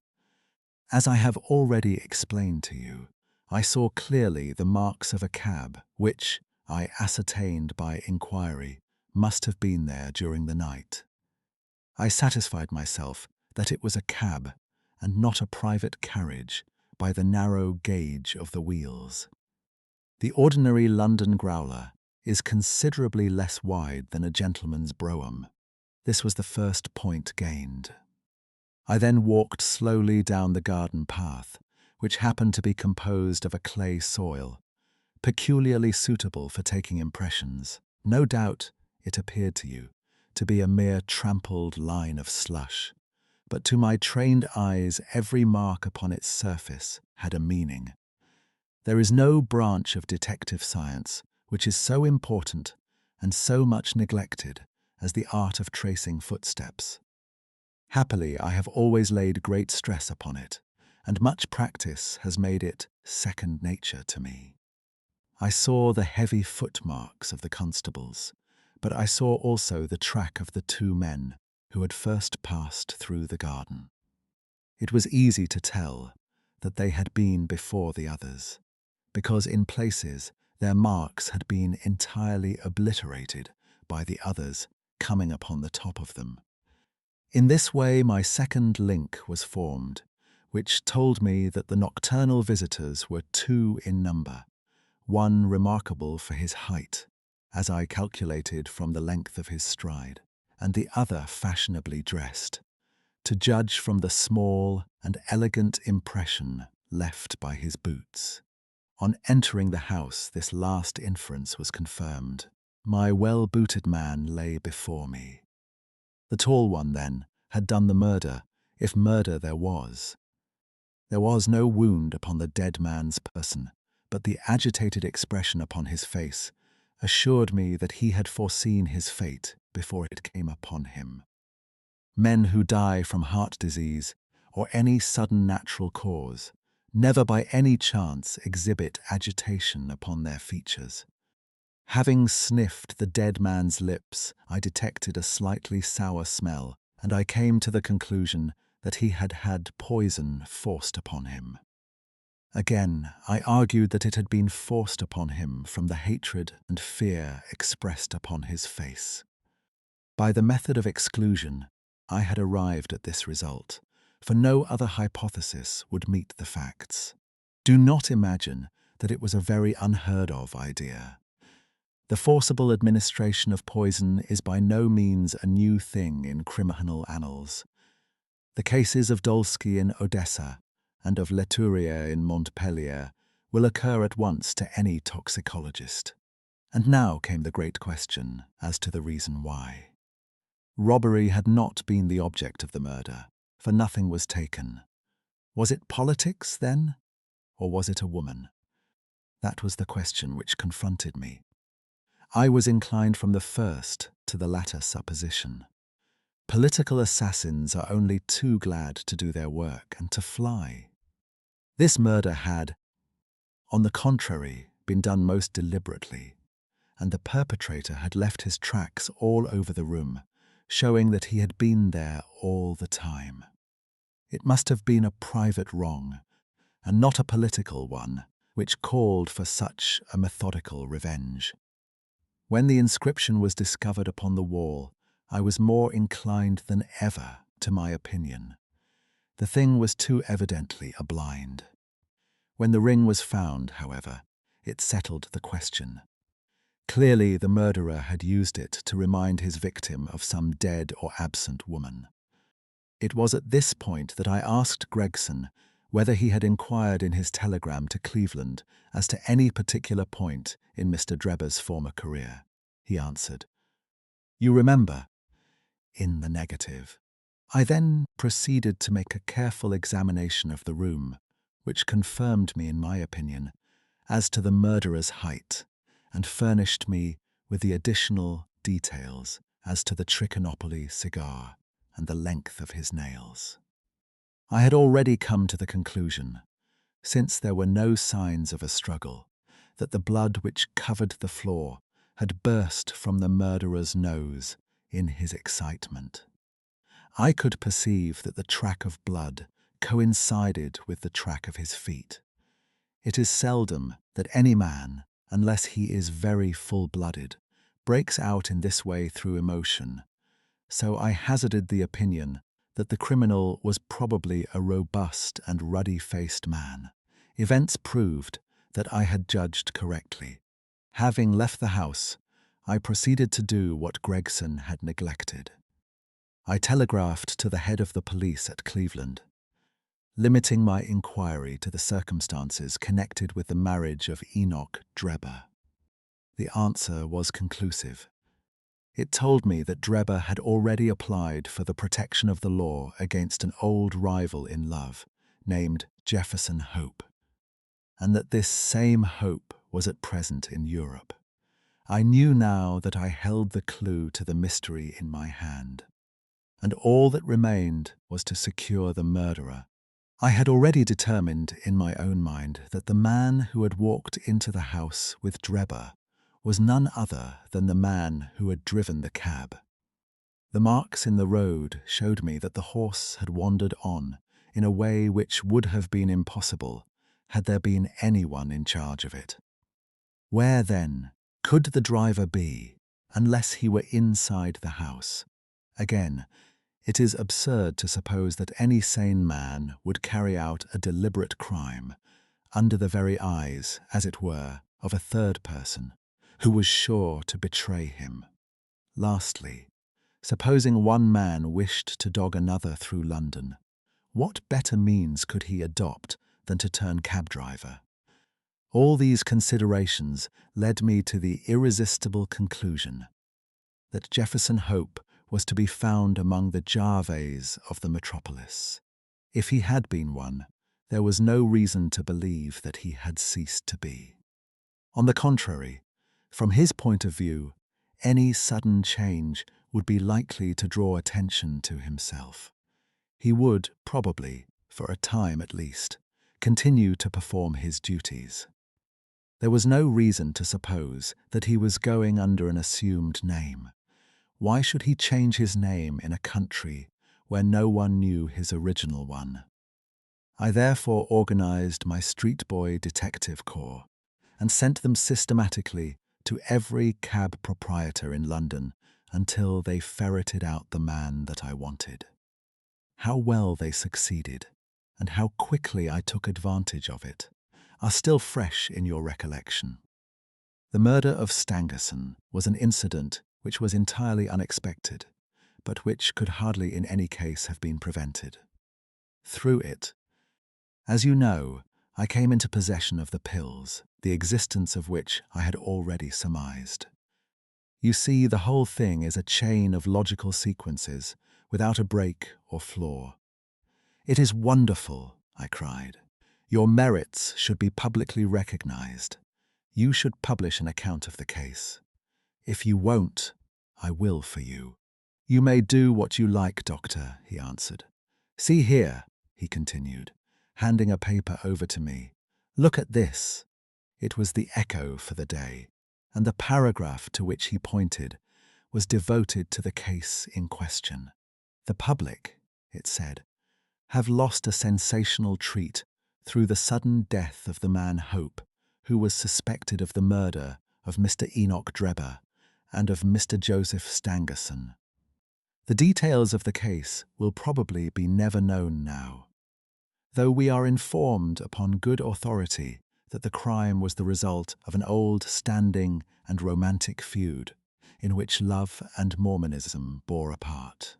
as I have already explained to you, I saw clearly the marks of a cab which, I ascertained by inquiry, must have been there during the night. I satisfied myself that it was a cab and not a private carriage by the narrow gauge of the wheels. The ordinary London growler is considerably less wide than a gentleman's brougham. This was the first point gained. I then walked slowly down the garden path, which happened to be composed of a clay soil, peculiarly suitable for taking impressions. No doubt, it appeared to you, to be a mere trampled line of slush, but to my trained eyes every mark upon its surface had a meaning. There is no branch of detective science which is so important and so much neglected as the art of tracing footsteps. Happily, I have always laid great stress upon it, and much practice has made it second nature to me. I saw the heavy footmarks of the constables, but I saw also the track of the 2 men who had first passed through the garden. It was easy to tell that they had been before the others, because in places their marks had been entirely obliterated by the others coming upon the top of them. In this way my second link was formed, which told me that the nocturnal visitors were 2 in number, one remarkable for his height, as I calculated from the length of his stride, and the other fashionably dressed, to judge from the small and elegant impression left by his boots. On entering the house, this last inference was confirmed. my well-booted man lay before me. The tall one, then, had done the murder, if murder there was. There was no wound upon the dead man's person, but the agitated expression upon his face assured me that he had foreseen his fate before it came upon him. Men who die from heart disease or any sudden natural cause never by any chance exhibit agitation upon their features. Having sniffed the dead man's lips, I detected a slightly sour smell, and I came to the conclusion that he had had poison forced upon him. Again, I argued that it had been forced upon him from the hatred and fear expressed upon his face. By the method of exclusion, I had arrived at this result, for no other hypothesis would meet the facts. Do not imagine that it was a very unheard-of idea. The forcible administration of poison is by no means a new thing in criminal annals. The cases of Dolsky in Odessa and of Leturrier in Montpellier will occur at once to any toxicologist. And now came the great question as to the reason why. Robbery had not been the object of the murder, for nothing was taken. Was it politics, then, or was it a woman? That was the question which confronted me. I was inclined from the first to the latter supposition. Political assassins are only too glad to do their work and to fly. This murder had, on the contrary, been done most deliberately, and the perpetrator had left his tracks all over the room, showing that he had been there all the time. It must have been a private wrong, and not a political one, which called for such a methodical revenge. When the inscription was discovered upon the wall, I was more inclined than ever to my opinion. The thing was too evidently a blind. When the ring was found, however, it settled the question. Clearly the murderer had used it to remind his victim of some dead or absent woman. It was at this point that I asked Gregson whether he had inquired in his telegram to Cleveland as to any particular point in Mr. Drebber's former career. He answered, "You remember?" In the negative. I then proceeded to make a careful examination of the room, which confirmed me in my opinion as to the murderer's height, and furnished me with the additional details as to the Trichinopoly cigar and the length of his nails. I had already come to the conclusion, since there were no signs of a struggle, that the blood which covered the floor had burst from the murderer's nose in his excitement. I could perceive that the track of blood coincided with the track of his feet. It is seldom that any man, unless he is very full-blooded, breaks out in this way through emotion, so I hazarded the opinion that the criminal was probably a robust and ruddy-faced man. Events proved that I had judged correctly. Having left the house, I proceeded to do what Gregson had neglected. I telegraphed to the head of the police at Cleveland, limiting my inquiry to the circumstances connected with the marriage of Enoch Drebber. The answer was conclusive. It told me that Drebber had already applied for the protection of the law against an old rival in love, named Jefferson Hope, and that this same Hope was at present in Europe. I knew now that I held the clue to the mystery in my hand, and all that remained was to secure the murderer. I had already determined in my own mind that the man who had walked into the house with Drebber was none other than the man who had driven the cab. The marks in the road showed me that the horse had wandered on in a way which would have been impossible had there been anyone in charge of it. Where, then, could the driver be, unless he were inside the house? Again, it is absurd to suppose that any sane man would carry out a deliberate crime under the very eyes, as it were, of a third person, who was sure to betray him. Lastly, supposing one man wished to dog another through London, what better means could he adopt than to turn cab driver? All these considerations led me to the irresistible conclusion that Jefferson Hope was to be found among the Jarves of the metropolis. If he had been one, there was no reason to believe that he had ceased to be. On the contrary, from his point of view, any sudden change would be likely to draw attention to himself. He would, probably, for a time at least, continue to perform his duties. There was no reason to suppose that he was going under an assumed name. Why should he change his name in a country where no one knew his original one? I therefore organized my street boy detective corps and sent them systematically to every cab proprietor in London until they ferreted out the man that I wanted. How well they succeeded, and how quickly I took advantage of it, are still fresh in your recollection. The murder of Stangerson was an incident which was entirely unexpected, but which could hardly in any case have been prevented. Through it, as you know, I came into possession of the pills, the existence of which I had already surmised. You see, the whole thing is a chain of logical sequences, without a break or flaw. "It is wonderful," I cried. "Your merits should be publicly recognized. You should publish an account of the case. If you won't, I will for you." "You may do what you like, Doctor," he answered. "See here," he continued, handing a paper over to me. "Look at this." It was the Echo for the day, and the paragraph to which he pointed was devoted to the case in question. "The public," it said, "have lost a sensational treat through the sudden death of the man Hope, who was suspected of the murder of Mr. Enoch Drebber and of Mr. Joseph Stangerson. The details of the case will probably be never known now, though we are informed upon good authority that the crime was the result of an old standing and romantic feud in which love and Mormonism bore a part.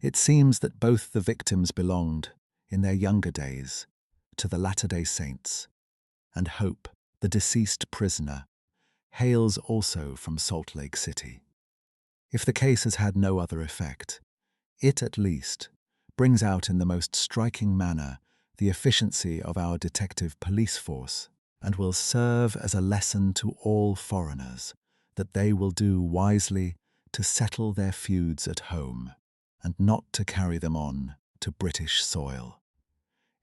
It seems that both the victims belonged, in their younger days, to the Latter-day Saints, and Hope, the deceased prisoner, hails also from Salt Lake City. If the case has had no other effect, it, at least, brings out in the most striking manner the efficiency of our detective police force, and will serve as a lesson to all foreigners that they will do wisely to settle their feuds at home, and not to carry them on to British soil.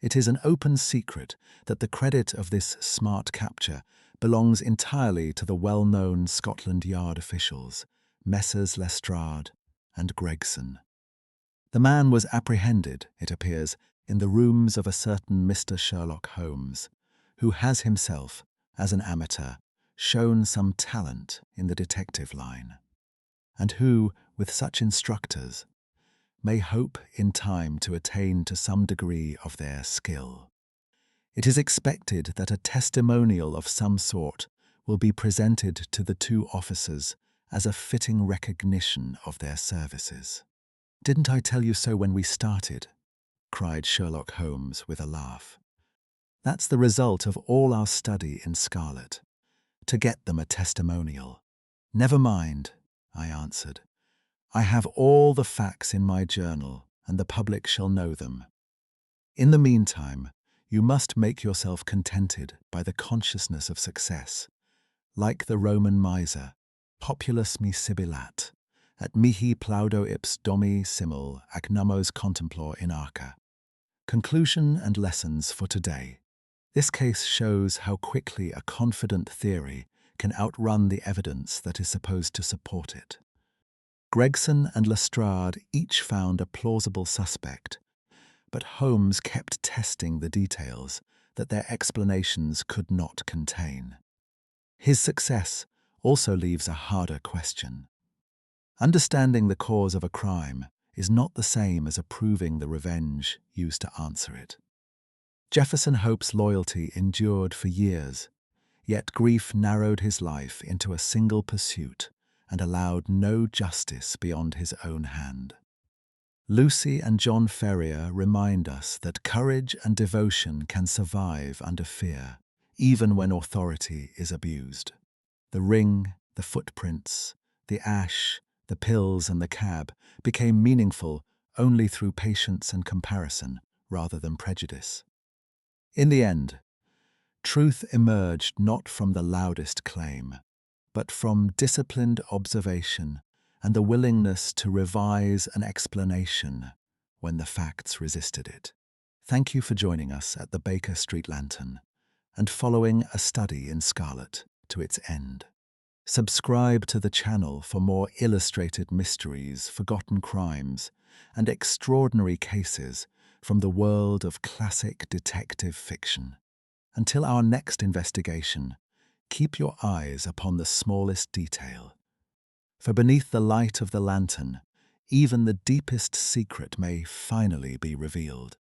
It is an open secret that the credit of this smart capture belongs entirely to the well-known Scotland Yard officials, Messrs. Lestrade and Gregson. The man was apprehended, it appears, in the rooms of a certain Mr. Sherlock Holmes, who has himself, as an amateur, shown some talent in the detective line, and who, with such instructors, may hope in time to attain to some degree of their skill. It is expected that a testimonial of some sort will be presented to the two officers as a fitting recognition of their services. "Didn't I tell you so when we started?" cried Sherlock Holmes with a laugh. "That's the result of all our study in Scarlet, to get them a testimonial." "Never mind," I answered. "I have all the facts in my journal, and the public shall know them. In the meantime, you must make yourself contented by the consciousness of success, like the Roman miser, populus mi sibilat, et mihi plaudo ips domi simul ac nummos contemplor in arca." Conclusion and lessons for today. This case shows how quickly a confident theory can outrun the evidence that is supposed to support it. Gregson and Lestrade each found a plausible suspect, but Holmes kept testing the details that their explanations could not contain. His success also leaves a harder question. Understanding the cause of a crime is not the same as approving the revenge used to answer it. Jefferson Hope's loyalty endured for years, yet grief narrowed his life into a single pursuit and allowed no justice beyond his own hand. Lucy and John Ferrier remind us that courage and devotion can survive under fear, even when authority is abused. The ring, the footprints, the ash, the pills and the cab became meaningful only through patience and comparison rather than prejudice. In the end, truth emerged not from the loudest claim, but from disciplined observation and the willingness to revise an explanation when the facts resisted it. Thank you for joining us at the Baker Street Lantern and following a study in Scarlet to its end. Subscribe to the channel for more illustrated mysteries, forgotten crimes, and extraordinary cases from the world of classic detective fiction. Until our next investigation, keep your eyes upon the smallest detail. For beneath the light of the lantern, even the deepest secret may finally be revealed.